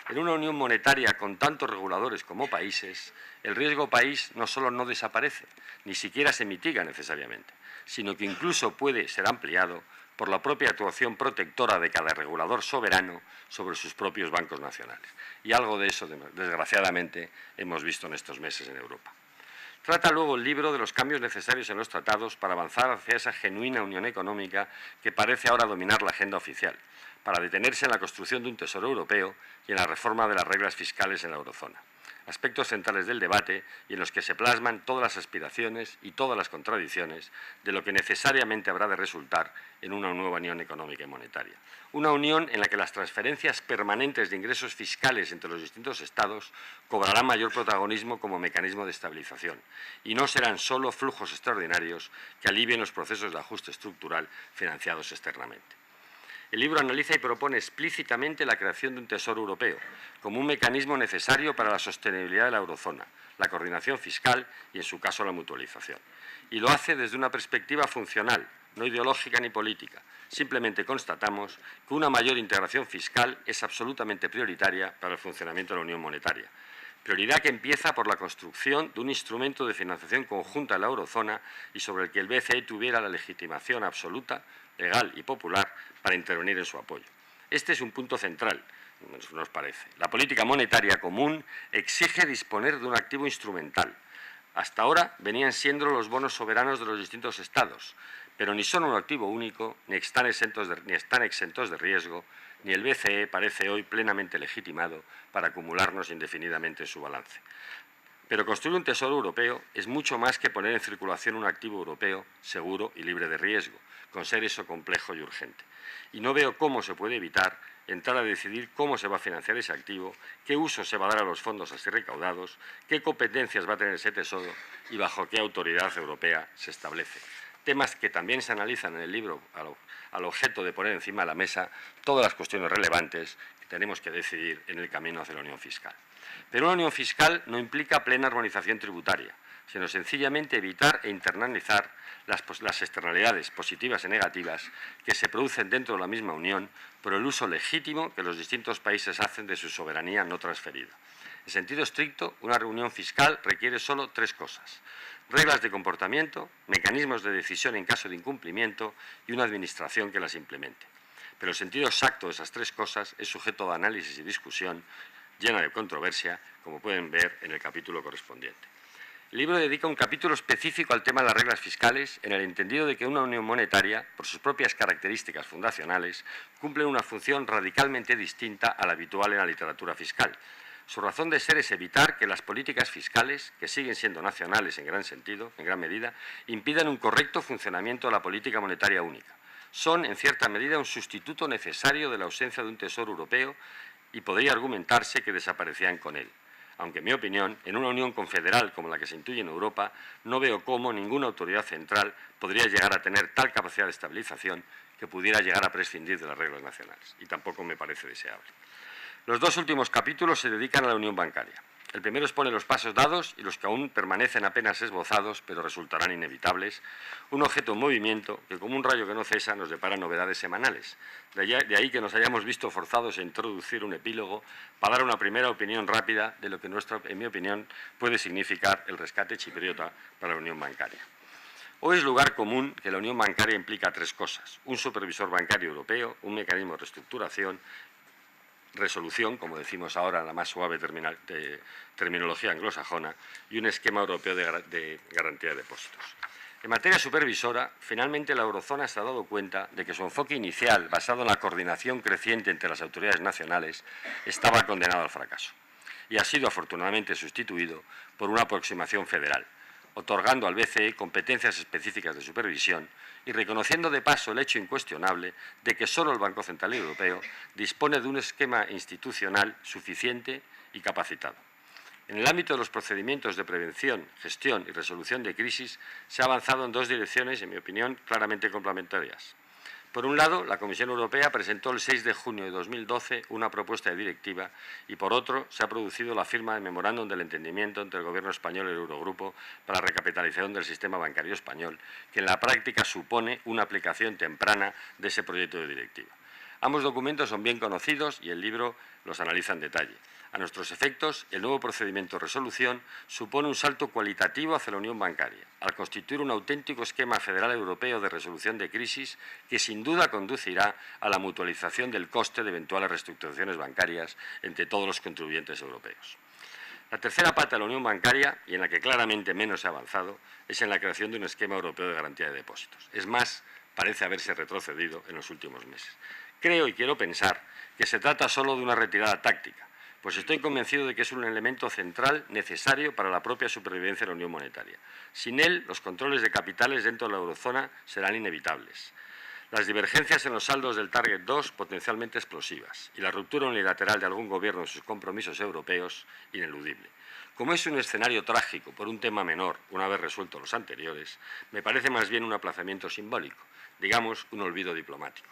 En una unión monetaria con tantos reguladores como países, el riesgo país no solo no desaparece, ni siquiera se mitiga necesariamente, sino que incluso puede ser ampliado por la propia actuación protectora de cada regulador soberano sobre sus propios bancos nacionales. Y algo de eso, desgraciadamente, hemos visto en estos meses en Europa. Trata luego el libro de los cambios necesarios en los tratados para avanzar hacia esa genuina unión económica que parece ahora dominar la agenda oficial, para detenerse en la construcción de un tesoro europeo y en la reforma de las reglas fiscales en la eurozona. Aspectos centrales del debate y en los que se plasman todas las aspiraciones y todas las contradicciones de lo que necesariamente habrá de resultar en una nueva unión económica y monetaria. Una unión en la que las transferencias permanentes de ingresos fiscales entre los distintos Estados cobrarán mayor protagonismo como mecanismo de estabilización y no serán solo flujos extraordinarios que alivien los procesos de ajuste estructural financiados externamente. El libro analiza y propone explícitamente la creación de un tesoro europeo como un mecanismo necesario para la sostenibilidad de la eurozona, la coordinación fiscal y, en su caso, la mutualización. Y lo hace desde una perspectiva funcional, no ideológica ni política. Simplemente constatamos que una mayor integración fiscal es absolutamente prioritaria para el funcionamiento de la Unión Monetaria. Prioridad que empieza por la construcción de un instrumento de financiación conjunta de la eurozona y sobre el que el BCE tuviera la legitimación absoluta, legal y popular para intervenir en su apoyo. Este es un punto central, nos parece. La política monetaria común exige disponer de un activo instrumental. Hasta ahora venían siendo los bonos soberanos de los distintos Estados, pero ni son un activo único, ni están exentos de riesgo, ni el BCE parece hoy plenamente legitimado para acumularnos indefinidamente en su balance. Pero construir un tesoro europeo es mucho más que poner en circulación un activo europeo seguro y libre de riesgo, con ser eso complejo y urgente. Y no veo cómo se puede evitar entrar a decidir cómo se va a financiar ese activo, qué uso se va a dar a los fondos así recaudados, qué competencias va a tener ese tesoro y bajo qué autoridad europea se establece. Temas que también se analizan en el libro al objeto de poner encima de la mesa todas las cuestiones relevantes que tenemos que decidir en el camino hacia la unión fiscal. Pero una unión fiscal no implica plena armonización tributaria, sino sencillamente evitar e internalizar las externalidades positivas y negativas que se producen dentro de la misma Unión por el uso legítimo que los distintos países hacen de su soberanía no transferida. En sentido estricto, una reunión fiscal requiere solo tres cosas: reglas de comportamiento, mecanismos de decisión en caso de incumplimiento y una administración que las implemente. Pero el sentido exacto de esas tres cosas es sujeto de análisis y discusión, llena de controversia, como pueden ver en el capítulo correspondiente. El libro dedica un capítulo específico al tema de las reglas fiscales, en el entendido de que una unión monetaria, por sus propias características fundacionales, cumple una función radicalmente distinta a la habitual en la literatura fiscal. Su razón de ser es evitar que las políticas fiscales, que siguen siendo nacionales en gran medida, impidan un correcto funcionamiento de la política monetaria única. Son, en cierta medida, un sustituto necesario de la ausencia de un tesoro europeo y podría argumentarse que desaparecían con él. Aunque, en mi opinión, en una unión confederal como la que se intuye en Europa, no veo cómo ninguna autoridad central podría llegar a tener tal capacidad de estabilización que pudiera llegar a prescindir de las reglas nacionales. Y tampoco me parece deseable. Los dos últimos capítulos se dedican a la unión bancaria. El primero expone los pasos dados y los que aún permanecen apenas esbozados, pero resultarán inevitables, un objeto en movimiento que, como un rayo que no cesa, nos depara novedades semanales. De ahí que nos hayamos visto forzados a introducir un epílogo para dar una primera opinión rápida de lo que, en mi opinión, puede significar el rescate chipriota para la unión bancaria. Hoy es lugar común que la unión bancaria implica tres cosas: un supervisor bancario europeo, un mecanismo de reestructuración, resolución, como decimos ahora en la más suave terminología anglosajona, y un esquema europeo de garantía de depósitos. En materia supervisora, finalmente la eurozona se ha dado cuenta de que su enfoque inicial, basado en la coordinación creciente entre las autoridades nacionales, estaba condenado al fracaso y ha sido afortunadamente sustituido por una aproximación federal, otorgando al BCE competencias específicas de supervisión y reconociendo de paso el hecho incuestionable de que solo el Banco Central Europeo dispone de un esquema institucional suficiente y capacitado. En el ámbito de los procedimientos de prevención, gestión y resolución de crisis se ha avanzado en dos direcciones, en mi opinión, claramente complementarias. Por un lado, la Comisión Europea presentó el 6 de junio de 2012 una propuesta de directiva y, por otro, se ha producido la firma del memorándum del entendimiento entre el Gobierno español y el Eurogrupo para la recapitalización del sistema bancario español, que en la práctica supone una aplicación temprana de ese proyecto de directiva. Ambos documentos son bien conocidos y el libro los analiza en detalle. A nuestros efectos, el nuevo procedimiento de resolución supone un salto cualitativo hacia la unión bancaria, al constituir un auténtico esquema federal europeo de resolución de crisis que sin duda conducirá a la mutualización del coste de eventuales reestructuraciones bancarias entre todos los contribuyentes europeos. La tercera pata de la unión bancaria, y en la que claramente menos se ha avanzado, es en la creación de un esquema europeo de garantía de depósitos. Es más, parece haberse retrocedido en los últimos meses. Creo y quiero pensar que se trata solo de una retirada táctica, pues estoy convencido de que es un elemento central necesario para la propia supervivencia de la Unión Monetaria. Sin él, los controles de capitales dentro de la eurozona serán inevitables. Las divergencias en los saldos del Target 2 potencialmente explosivas y la ruptura unilateral de algún gobierno en sus compromisos europeos ineludible. Como es un escenario trágico por un tema menor, una vez resueltos los anteriores, me parece más bien un aplazamiento simbólico, digamos un olvido diplomático.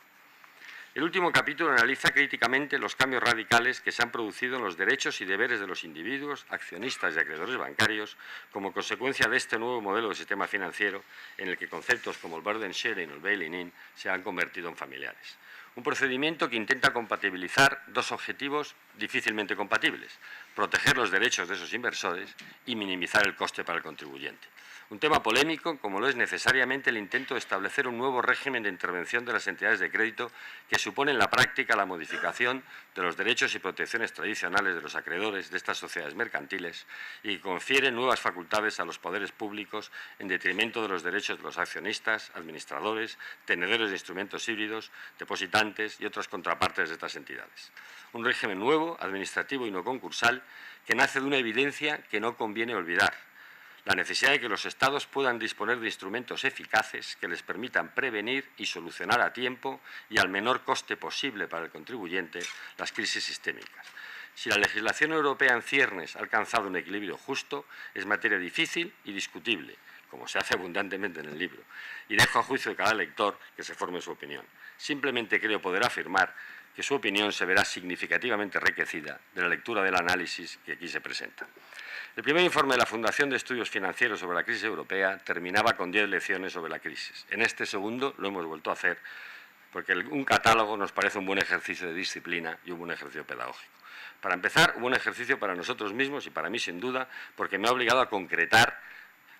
El último capítulo analiza críticamente los cambios radicales que se han producido en los derechos y deberes de los individuos, accionistas y acreedores bancarios como consecuencia de este nuevo modelo de sistema financiero en el que conceptos como el burden sharing o el bail-in se han convertido en familiares. Un procedimiento que intenta compatibilizar dos objetivos difícilmente compatibles: proteger los derechos de esos inversores y minimizar el coste para el contribuyente. Un tema polémico, como lo es necesariamente el intento de establecer un nuevo régimen de intervención de las entidades de crédito que supone en la práctica la modificación de los derechos y protecciones tradicionales de los acreedores de estas sociedades mercantiles y que confiere nuevas facultades a los poderes públicos en detrimento de los derechos de los accionistas, administradores, tenedores de instrumentos híbridos, depositantes y otras contrapartes de estas entidades. Un régimen nuevo, administrativo y no concursal, que nace de una evidencia que no conviene olvidar: la necesidad de que los Estados puedan disponer de instrumentos eficaces que les permitan prevenir y solucionar a tiempo y al menor coste posible para el contribuyente las crisis sistémicas. Si la legislación europea en ciernes ha alcanzado un equilibrio justo, es materia difícil y discutible, como se hace abundantemente en el libro, y dejo a juicio de cada lector que se forme su opinión. Simplemente creo poder afirmar que su opinión se verá significativamente enriquecida de la lectura del análisis que aquí se presenta. El primer informe de la Fundación de Estudios Financieros sobre la crisis europea terminaba con 10 lecciones sobre la crisis. En este segundo lo hemos vuelto a hacer porque un catálogo nos parece un buen ejercicio de disciplina y un buen ejercicio pedagógico. Para empezar, un buen ejercicio para nosotros mismos y para mí sin duda, porque me ha obligado a concretar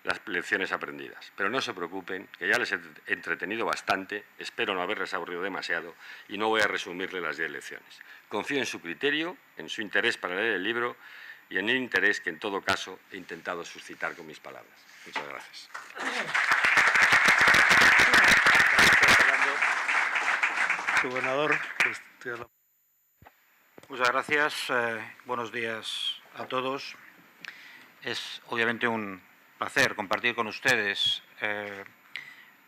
las lecciones aprendidas. Pero no se preocupen, que ya les he entretenido bastante, espero no haberles aburrido demasiado y no voy a resumirles las 10 lecciones. Confío en su criterio, en su interés para leer el libro y en el interés que en todo caso he intentado suscitar con mis palabras. Muchas gracias. Gobernador. Muchas gracias. Buenos días a todos. Es obviamente un placer compartir con ustedes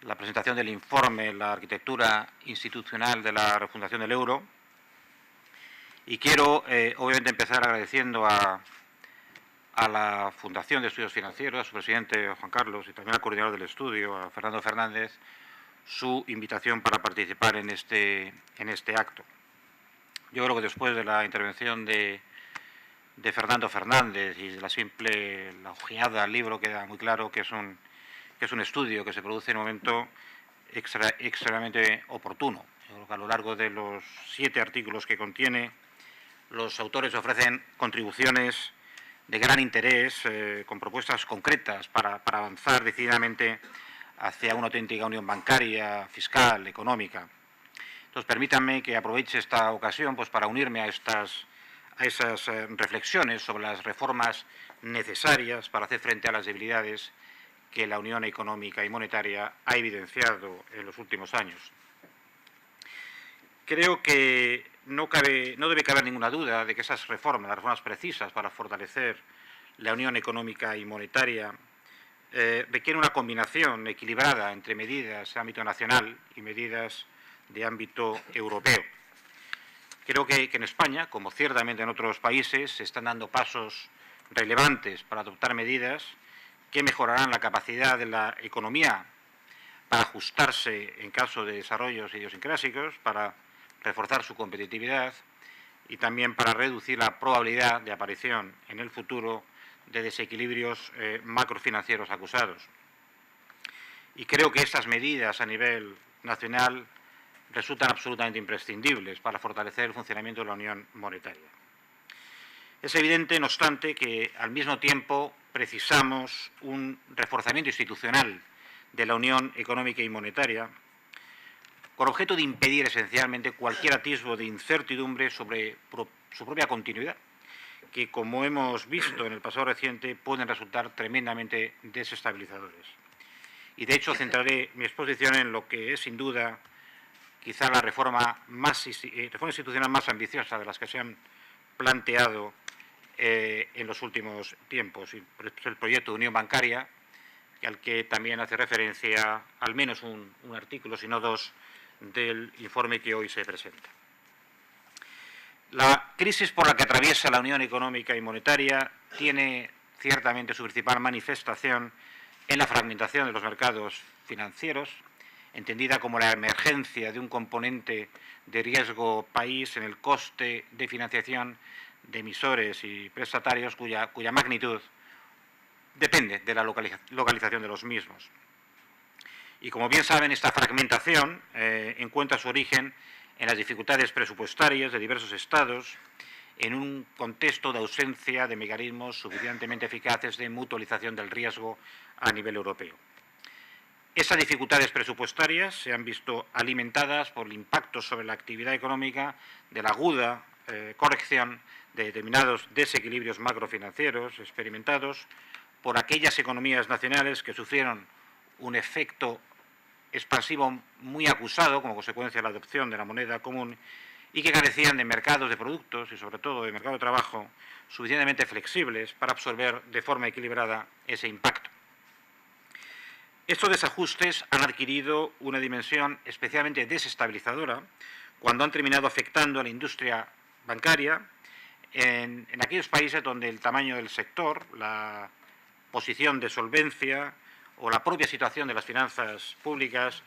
la presentación del informe La arquitectura institucional de la refundación del euro. Y quiero, obviamente, empezar agradeciendo a la Fundación de Estudios Financieros, a su presidente Juan Carlos y también al coordinador del estudio, a Fernando Fernández, su invitación para participar en este acto. Yo creo que después de la intervención de Fernando Fernández y de la ojeada al libro, queda muy claro que es un estudio que se produce en un momento extremadamente oportuno. Yo creo que a lo largo de los 7 artículos que contiene, los autores ofrecen contribuciones de gran interés, con propuestas concretas para avanzar decididamente hacia una auténtica unión bancaria, fiscal, económica. Entonces, permítanme que aproveche esta ocasión pues, para unirme a esas reflexiones sobre las reformas necesarias para hacer frente a las debilidades que la Unión Económica y Monetaria ha evidenciado en los últimos años. Creo que no debe caber ninguna duda de que esas reformas, las reformas precisas para fortalecer la Unión Económica y Monetaria, requieren una combinación equilibrada entre medidas de ámbito nacional y medidas de ámbito europeo. Creo que en España, como ciertamente en otros países, se están dando pasos relevantes para adoptar medidas que mejorarán la capacidad de la economía para ajustarse en caso de desarrollos idiosincrásicos, para reforzar su competitividad y también para reducir la probabilidad de aparición en el futuro de desequilibrios macrofinancieros acusados. Y creo que estas medidas a nivel nacional resultan absolutamente imprescindibles para fortalecer el funcionamiento de la Unión Monetaria. Es evidente, no obstante, que al mismo tiempo precisamos un reforzamiento institucional de la Unión Económica y Monetaria con objeto de impedir esencialmente cualquier atisbo de incertidumbre sobre su propia continuidad, que, como hemos visto en el pasado reciente, pueden resultar tremendamente desestabilizadores. Y, de hecho, centraré mi exposición en lo que es, sin duda, quizá la reforma institucional más ambiciosa de las que se han planteado en los últimos tiempos, y es el proyecto de unión bancaria, al que también hace referencia al menos un artículo, si no dos, del informe que hoy se presenta. La crisis por la que atraviesa la Unión Económica y Monetaria tiene ciertamente su principal manifestación en la fragmentación de los mercados financieros, entendida como la emergencia de un componente de riesgo país en el coste de financiación de emisores y prestatarios cuya magnitud depende de la localización de los mismos. Y como bien saben, esta fragmentación encuentra su origen en las dificultades presupuestarias de diversos estados, en un contexto de ausencia de mecanismos suficientemente eficaces de mutualización del riesgo a nivel europeo. Esas dificultades presupuestarias se han visto alimentadas por el impacto sobre la actividad económica de la aguda corrección de determinados desequilibrios macrofinancieros experimentados por aquellas economías nacionales que sufrieron un efecto expansivo muy acusado como consecuencia de la adopción de la moneda común y que carecían de mercados de productos y, sobre todo, de mercado de trabajo suficientemente flexibles para absorber de forma equilibrada ese impacto. Estos desajustes han adquirido una dimensión especialmente desestabilizadora cuando han terminado afectando a la industria bancaria en aquellos países donde el tamaño del sector, la posición de solvencia o la propia situación de las finanzas públicas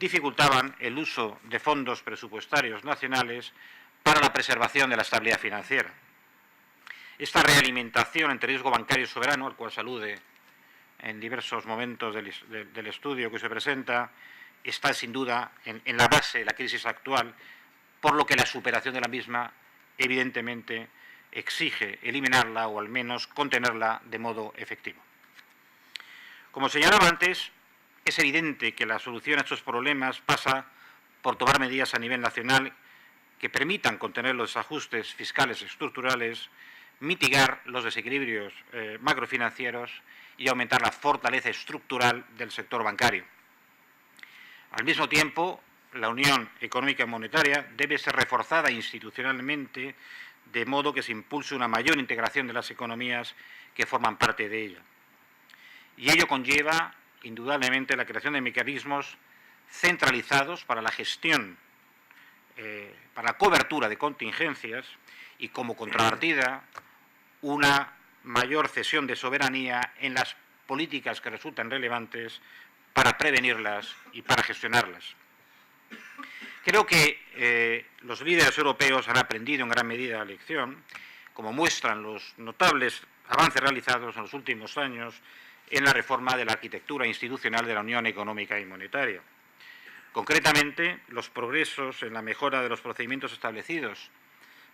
dificultaban el uso de fondos presupuestarios nacionales para la preservación de la estabilidad financiera. Esta realimentación entre riesgo bancario y soberano, al cual se alude en diversos momentos del estudio que se presenta, está sin duda en la base de la crisis actual, por lo que la superación de la misma evidentemente exige eliminarla o al menos contenerla de modo efectivo. Como señalaba antes, es evidente que la solución a estos problemas pasa por tomar medidas a nivel nacional que permitan contener los desajustes fiscales estructurales, mitigar los desequilibrios macrofinancieros y aumentar la fortaleza estructural del sector bancario. Al mismo tiempo, la Unión Económica y Monetaria debe ser reforzada institucionalmente de modo que se impulse una mayor integración de las economías que forman parte de ella. Y ello conlleva, indudablemente, la creación de mecanismos centralizados para la gestión, para la cobertura de contingencias y, como contrapartida, una mayor cesión de soberanía en las políticas que resultan relevantes para prevenirlas y para gestionarlas. Creo que los líderes europeos han aprendido en gran medida la lección, como muestran los notables avances realizados en los últimos años en la reforma de la arquitectura institucional de la Unión Económica y Monetaria. Concretamente, los progresos en la mejora de los procedimientos establecidos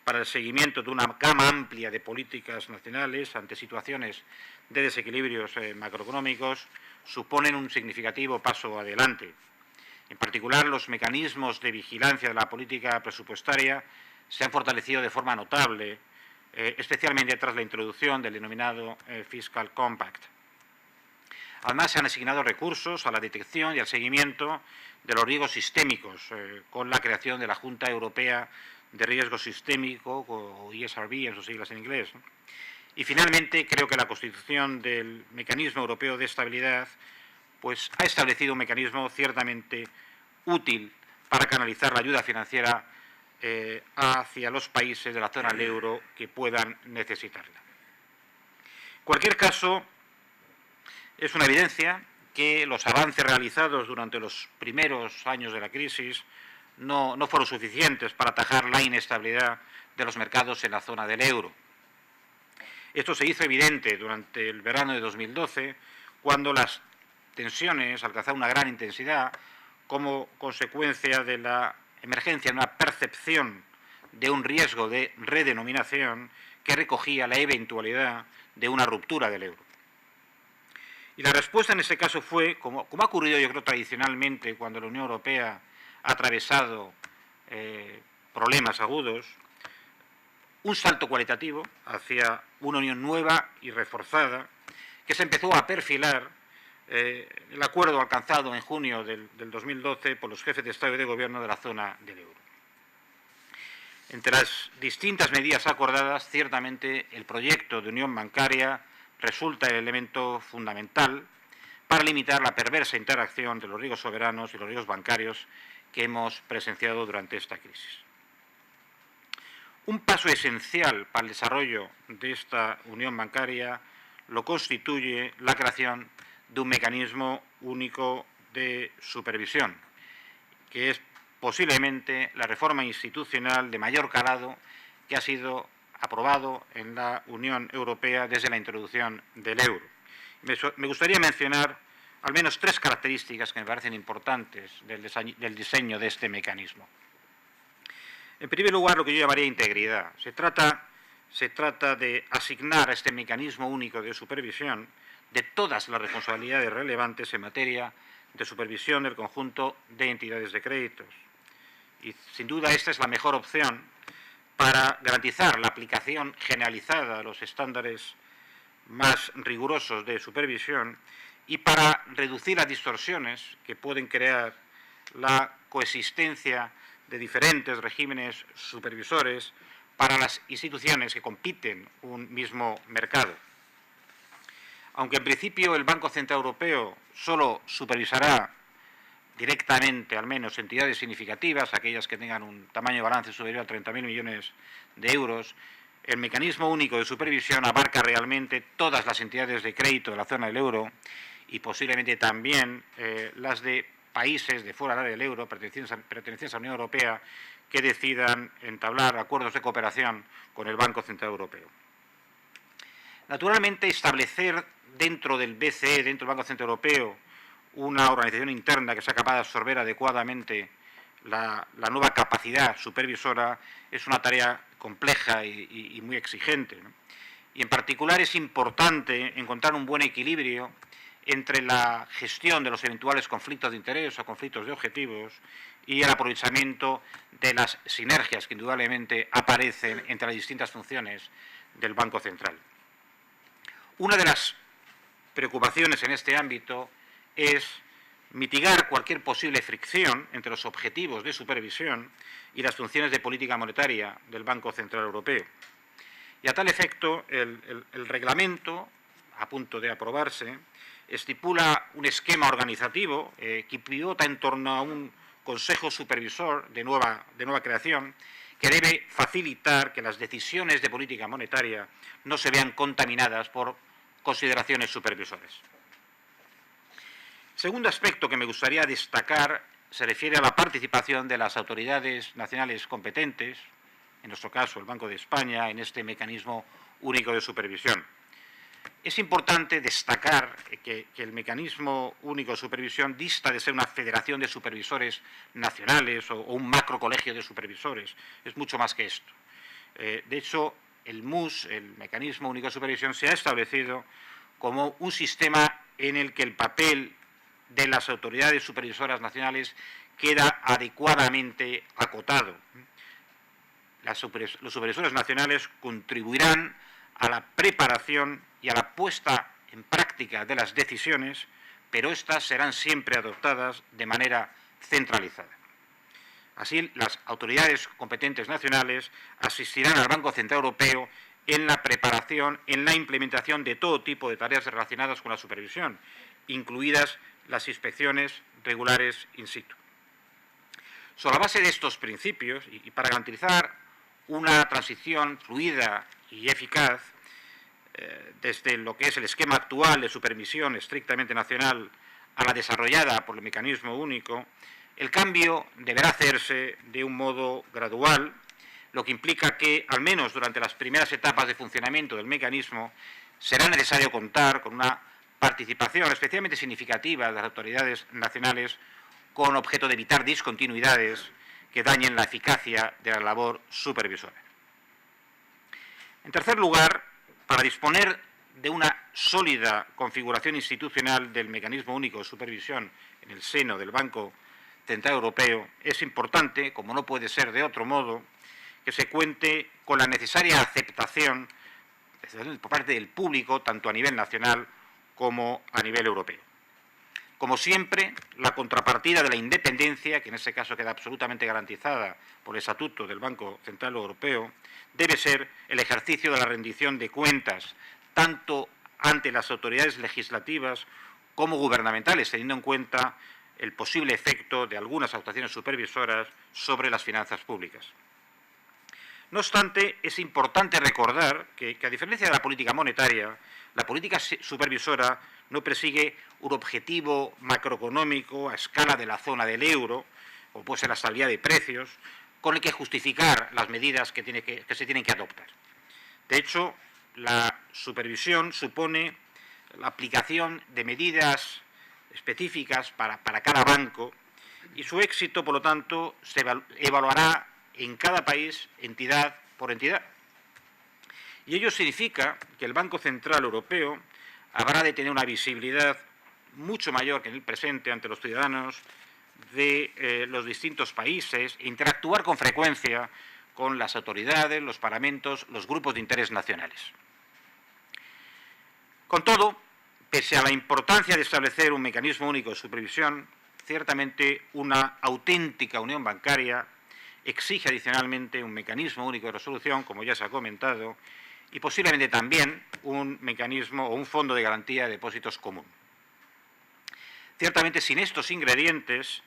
para el seguimiento de una gama amplia de políticas nacionales ante situaciones de desequilibrios macroeconómicos suponen un significativo paso adelante. En particular, los mecanismos de vigilancia de la política presupuestaria se han fortalecido de forma notable, especialmente tras la introducción del denominado Fiscal Compact. Además, se han asignado recursos a la detección y al seguimiento de los riesgos sistémicos, con la creación de la Junta Europea de Riesgo Sistémico, o ESRB en sus siglas en inglés. Y, finalmente, creo que la constitución del Mecanismo Europeo de Estabilidad pues, ha establecido un mecanismo ciertamente útil para canalizar la ayuda financiera hacia los países de la zona del euro que puedan necesitarla. En cualquier caso, es una evidencia que los avances realizados durante los primeros años de la crisis no fueron suficientes para atajar la inestabilidad de los mercados en la zona del euro. Esto se hizo evidente durante el verano de 2012, cuando las tensiones alcanzaron una gran intensidad como consecuencia de la emergencia de una percepción de un riesgo de redenominación que recogía la eventualidad de una ruptura del euro. Y la respuesta en ese caso fue, como ha ocurrido yo creo tradicionalmente cuando la Unión Europea ha atravesado problemas agudos, un salto cualitativo hacia una unión nueva y reforzada que se empezó a perfilar el acuerdo alcanzado en junio del 2012 por los jefes de Estado y de Gobierno de la zona del euro. Entre las distintas medidas acordadas, ciertamente el proyecto de unión bancaria resulta el elemento fundamental para limitar la perversa interacción de los riesgos soberanos y los riesgos bancarios que hemos presenciado durante esta crisis. Un paso esencial para el desarrollo de esta unión bancaria lo constituye la creación de un mecanismo único de supervisión, que es posiblemente la reforma institucional de mayor calado que ha sido aprobado en la Unión Europea desde la introducción del euro. Me gustaría mencionar al menos 3 características que me parecen importantes del diseño de este mecanismo. En primer lugar, lo que yo llamaría integridad. Se trata de asignar a este mecanismo único de supervisión de todas las responsabilidades relevantes en materia de supervisión del conjunto de entidades de créditos. Y sin duda esta es la mejor opción para garantizar la aplicación generalizada de los estándares más rigurosos de supervisión y para reducir las distorsiones que pueden crear la coexistencia de diferentes regímenes supervisores para las instituciones que compiten un mismo mercado. Aunque en principio el Banco Central Europeo solo supervisará directamente, al menos, entidades significativas, aquellas que tengan un tamaño de balance superior a 30.000 millones de euros, el mecanismo único de supervisión abarca realmente todas las entidades de crédito de la zona del euro y posiblemente también las de países de fuera del euro pertenecientes a la Unión Europea que decidan entablar acuerdos de cooperación con el Banco Central Europeo. Naturalmente, establecer dentro del BCE, dentro del Banco Central Europeo, una organización interna que sea capaz de absorber adecuadamente la nueva capacidad supervisora es una tarea compleja y muy exigente, ¿no? Y en particular es importante encontrar un buen equilibrio entre la gestión de los eventuales conflictos de interés o conflictos de objetivos y el aprovechamiento de las sinergias que indudablemente aparecen entre las distintas funciones del Banco Central. Una de las preocupaciones en este ámbito es mitigar cualquier posible fricción entre los objetivos de supervisión y las funciones de política monetaria del Banco Central Europeo. Y a tal efecto, el reglamento, a punto de aprobarse, estipula un esquema organizativo que pivota en torno a un Consejo Supervisor de nueva creación que debe facilitar que las decisiones de política monetaria no se vean contaminadas por consideraciones supervisoras. El segundo aspecto que me gustaría destacar se refiere a la participación de las autoridades nacionales competentes, en nuestro caso el Banco de España, en este mecanismo único de supervisión. Es importante destacar que el mecanismo único de supervisión dista de ser una federación de supervisores nacionales o un macrocolegio de supervisores. Es mucho más que esto. De hecho, el MUS, el mecanismo único de supervisión, se ha establecido como un sistema en el que el papel de las autoridades supervisoras nacionales queda adecuadamente acotado. Los supervisores nacionales contribuirán a la preparación y a la puesta en práctica de las decisiones, pero éstas serán siempre adoptadas de manera centralizada. Así, las autoridades competentes nacionales asistirán al Banco Central Europeo en la preparación, en la implementación de todo tipo de tareas relacionadas con la supervisión, incluidas las inspecciones regulares in situ. Sobre la base de estos principios, y para garantizar una transición fluida y eficaz, desde lo que es el esquema actual de supervisión estrictamente nacional a la desarrollada por el mecanismo único, el cambio deberá hacerse de un modo gradual, lo que implica que, al menos durante las primeras etapas de funcionamiento del mecanismo, será necesario contar con una participación especialmente significativa de las autoridades nacionales con objeto de evitar discontinuidades que dañen la eficacia de la labor supervisora. En tercer lugar, para disponer de una sólida configuración institucional del mecanismo único de supervisión en el seno del Banco Central Europeo, es importante, como no puede ser de otro modo, que se cuente con la necesaria aceptación por parte del público, tanto a nivel nacional como a nivel europeo. Como siempre, la contrapartida de la independencia, que en este caso queda absolutamente garantizada por el Estatuto del Banco Central Europeo, debe ser el ejercicio de la rendición de cuentas, tanto ante las autoridades legislativas como gubernamentales, teniendo en cuenta el posible efecto de algunas actuaciones supervisoras sobre las finanzas públicas. No obstante, es importante recordar que a diferencia de la política monetaria, la política supervisora no persigue un objetivo macroeconómico a escala de la zona del euro, como puede ser la estabilidad de precios, con el que justificar las medidas que se tienen que adoptar. De hecho, la supervisión supone la aplicación de medidas específicas para cada banco y su éxito, por lo tanto, se evaluará en cada país, entidad por entidad. Y ello significa que el Banco Central Europeo habrá de tener una visibilidad mucho mayor que en el presente ante los ciudadanos de los distintos países e interactuar con frecuencia con las autoridades, los parlamentos, los grupos de interés nacionales. Con todo, pese a la importancia de establecer un mecanismo único de supervisión, ciertamente una auténtica unión bancaria exige adicionalmente un mecanismo único de resolución, como ya se ha comentado, y posiblemente también un mecanismo o un fondo de garantía de depósitos común. Ciertamente, sin estos ingredientes,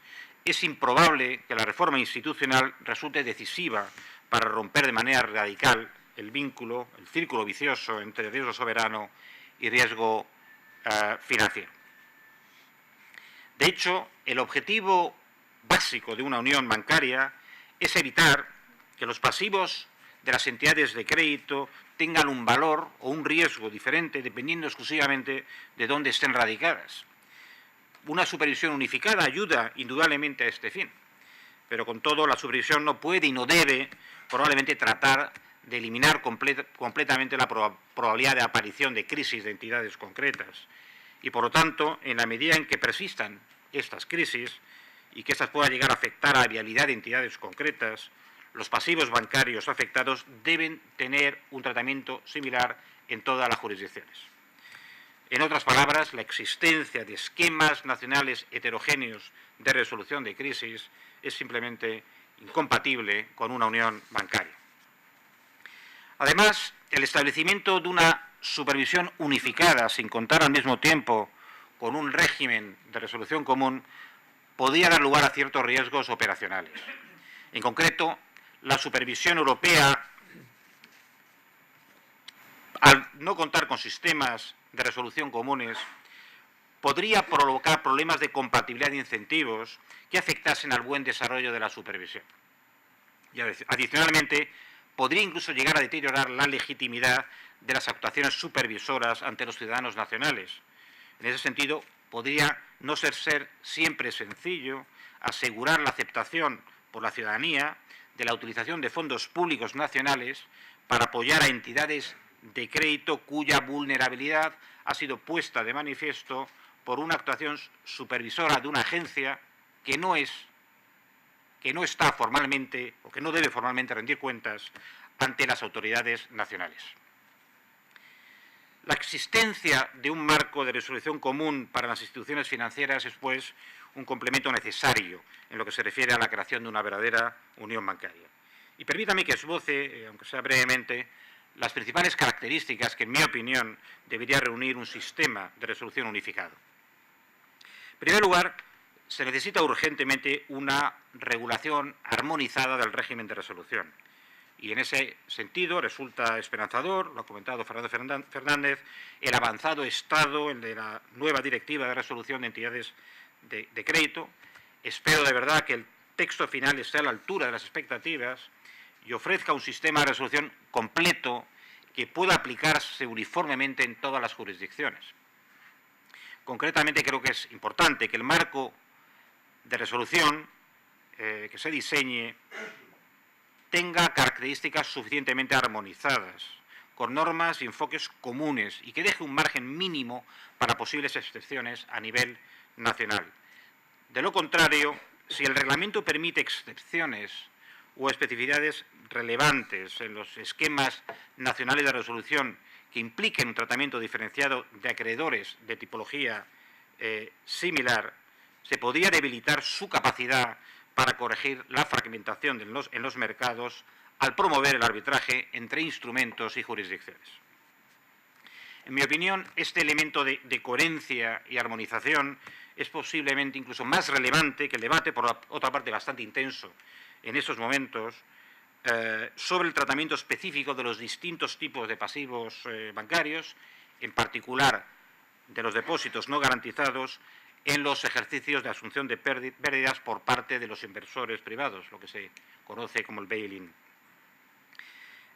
es improbable que la reforma institucional resulte decisiva para romper de manera radical el vínculo, el círculo vicioso entre riesgo soberano y riesgo financiero. De hecho, el objetivo básico de una unión bancaria es evitar que los pasivos de las entidades de crédito tengan un valor o un riesgo diferente dependiendo exclusivamente de dónde estén radicadas. Una supervisión unificada ayuda indudablemente a este fin, pero con todo la supervisión no puede y no debe probablemente tratar de eliminar completamente la probabilidad de aparición de crisis de entidades concretas y, por lo tanto, en la medida en que persistan estas crisis y que estas puedan llegar a afectar a la viabilidad de entidades concretas, los pasivos bancarios afectados deben tener un tratamiento similar en todas las jurisdicciones. En otras palabras, la existencia de esquemas nacionales heterogéneos de resolución de crisis es simplemente incompatible con una unión bancaria. Además, el establecimiento de una supervisión unificada, sin contar al mismo tiempo con un régimen de resolución común, podría dar lugar a ciertos riesgos operacionales. En concreto, la supervisión europea, al no contar con sistemas de resolución comunes, podría provocar problemas de compatibilidad de incentivos que afectasen al buen desarrollo de la supervisión. Y adicionalmente, podría incluso llegar a deteriorar la legitimidad de las actuaciones supervisoras ante los ciudadanos nacionales. En ese sentido, podría no ser siempre sencillo asegurar la aceptación por la ciudadanía de la utilización de fondos públicos nacionales para apoyar a entidades de crédito cuya vulnerabilidad ha sido puesta de manifiesto por una actuación supervisora de una agencia que no está formalmente o que no debe formalmente rendir cuentas ante las autoridades nacionales. La existencia de un marco de resolución común para las instituciones financieras es, pues, un complemento necesario en lo que se refiere a la creación de una verdadera unión bancaria. Y permítame que esboce, aunque sea brevemente, las principales características que, en mi opinión, debería reunir un sistema de resolución unificado. En primer lugar, se necesita urgentemente una regulación armonizada del régimen de resolución. Y en ese sentido resulta esperanzador, lo ha comentado Fernando Fernández, el avanzado estado de la nueva directiva de resolución de entidades de crédito. Espero de verdad que el texto final esté a la altura de las expectativas y ofrezca un sistema de resolución completo que pueda aplicarse uniformemente en todas las jurisdicciones. Concretamente, creo que es importante que el marco de resolución que se diseñe tenga características suficientemente armonizadas, con normas y enfoques comunes, y que deje un margen mínimo para posibles excepciones a nivel nacional. De lo contrario, si el reglamento permite excepciones o especificidades relevantes en los esquemas nacionales de resolución que impliquen un tratamiento diferenciado de acreedores de tipología similar, se podría debilitar su capacidad para corregir la fragmentación en los mercados al promover el arbitraje entre instrumentos y jurisdicciones. En mi opinión, este elemento de coherencia y armonización es posiblemente incluso más relevante que el debate, por otra parte bastante intenso en estos momentos, sobre el tratamiento específico de los distintos tipos de pasivos bancarios, en particular de los depósitos no garantizados, en los ejercicios de asunción de pérdidas por parte de los inversores privados, lo que se conoce como el bail-in.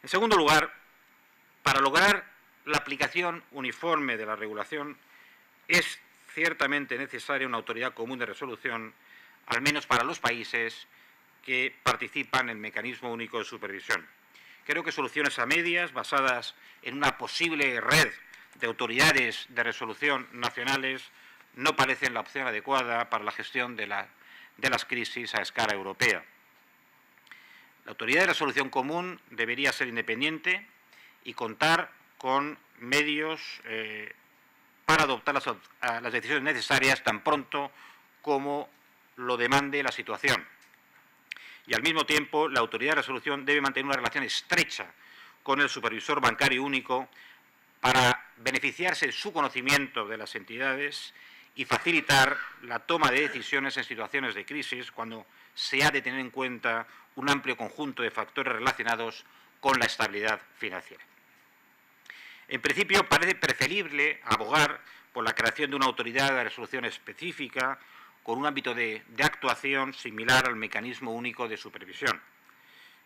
En segundo lugar, para lograr la aplicación uniforme de la regulación, es ciertamente necesaria una autoridad común de resolución, al menos para los países que participan en el mecanismo único de supervisión. Creo que soluciones a medias, basadas en una posible red de autoridades de resolución nacionales, no parecen la opción adecuada para la gestión de las crisis a escala europea. La autoridad de resolución común debería ser independiente y contar con medios para adoptar las decisiones necesarias tan pronto como lo demande la situación. Y al mismo tiempo, la autoridad de resolución debe mantener una relación estrecha con el supervisor bancario único para beneficiarse de su conocimiento de las entidades y facilitar la toma de decisiones en situaciones de crisis cuando se ha de tener en cuenta un amplio conjunto de factores relacionados con la estabilidad financiera. En principio, parece preferible abogar por la creación de una autoridad de resolución específica con un ámbito de actuación similar al mecanismo único de supervisión.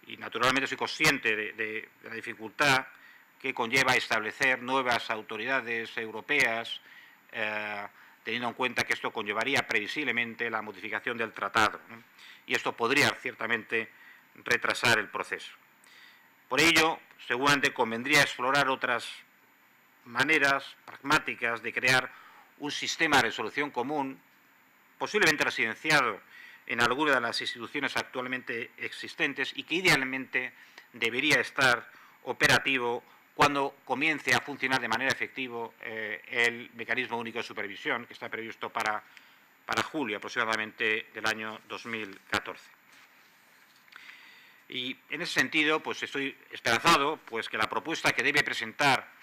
Y naturalmente soy consciente de la dificultad que conlleva establecer nuevas autoridades europeas, teniendo en cuenta que esto conllevaría previsiblemente la modificación del tratado, ¿no? Y esto podría ciertamente retrasar el proceso. Por ello, seguramente convendría explorar otras maneras pragmáticas de crear un sistema de resolución común, posiblemente residenciado en alguna de las instituciones actualmente existentes y que idealmente debería estar operativo cuando comience a funcionar de manera efectiva el mecanismo único de supervisión, que está previsto para julio aproximadamente del año 2014. Y en ese sentido, pues estoy esperanzado que la propuesta que debe presentar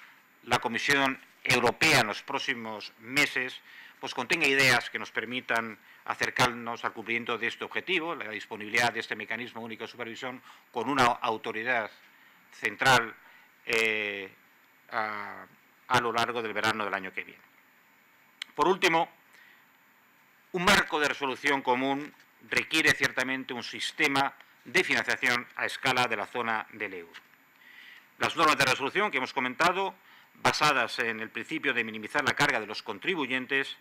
la Comisión Europea en los próximos meses pues contenga ideas que nos permitan acercarnos al cumplimiento de este objetivo, la disponibilidad de este mecanismo único de supervisión con una autoridad central a lo largo del verano del año que viene. Por último, un marco de resolución común requiere ciertamente un sistema de financiación a escala de la zona del euro. Las normas de resolución que hemos comentado, basadas en el principio de minimizar la carga de los contribuyentes,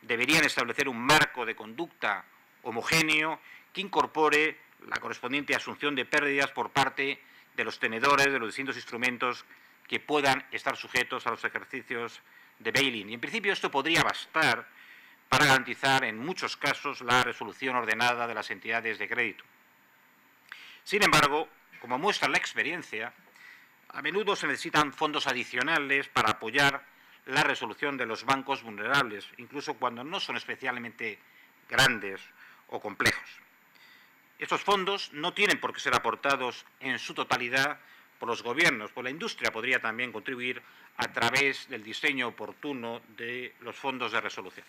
deberían establecer un marco de conducta homogéneo que incorpore la correspondiente asunción de pérdidas por parte de los tenedores de los distintos instrumentos que puedan estar sujetos a los ejercicios de bail-in. Y en principio esto podría bastar para garantizar en muchos casos la resolución ordenada de las entidades de crédito. Sin embargo, como muestra la experiencia, a menudo se necesitan fondos adicionales para apoyar la resolución de los bancos vulnerables, incluso cuando no son especialmente grandes o complejos. Estos fondos no tienen por qué ser aportados en su totalidad por los gobiernos, pues la industria podría también contribuir a través del diseño oportuno de los fondos de resolución.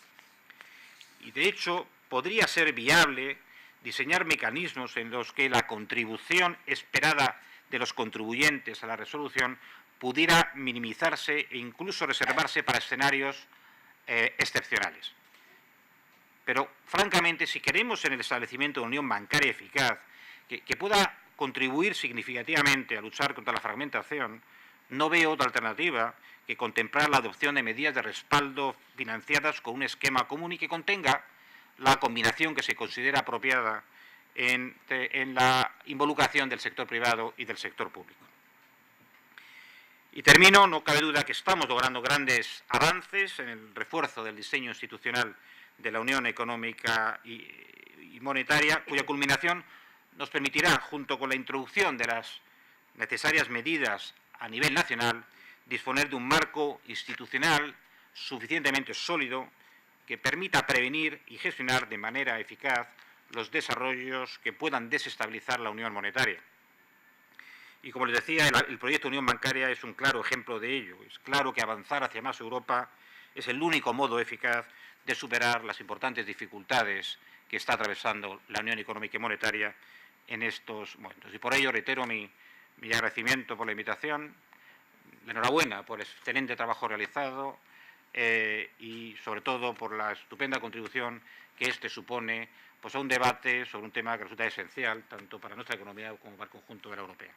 Y de hecho, podría ser viable diseñar mecanismos en los que la contribución esperada de los contribuyentes a la resolución pudiera minimizarse e incluso reservarse para escenarios excepcionales. Pero, francamente, si queremos en el establecimiento de una unión bancaria eficaz que pueda contribuir significativamente a luchar contra la fragmentación, no veo otra alternativa que contemplar la adopción de medidas de respaldo financiadas con un esquema común y que contenga la combinación que se considera apropiada en la involucración del sector privado y del sector público. Y termino, no cabe duda que estamos logrando grandes avances en el refuerzo del diseño institucional de la Unión Económica y Monetaria, cuya culminación nos permitirá, junto con la introducción de las necesarias medidas a nivel nacional, disponer de un marco institucional suficientemente sólido que permita prevenir y gestionar de manera eficaz los desarrollos que puedan desestabilizar la unión monetaria. Y como les decía, el proyecto de unión bancaria es un claro ejemplo de ello. Es claro que avanzar hacia más Europa es el único modo eficaz de superar las importantes dificultades que está atravesando la Unión Económica y Monetaria en estos momentos. Y por ello reitero mi agradecimiento por la invitación, la enhorabuena por el excelente trabajo realizado y sobre todo por la estupenda contribución que este supone pues, a un debate sobre un tema que resulta esencial tanto para nuestra economía como para el conjunto de la europea.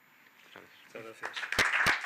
Muchas gracias. Muchas gracias.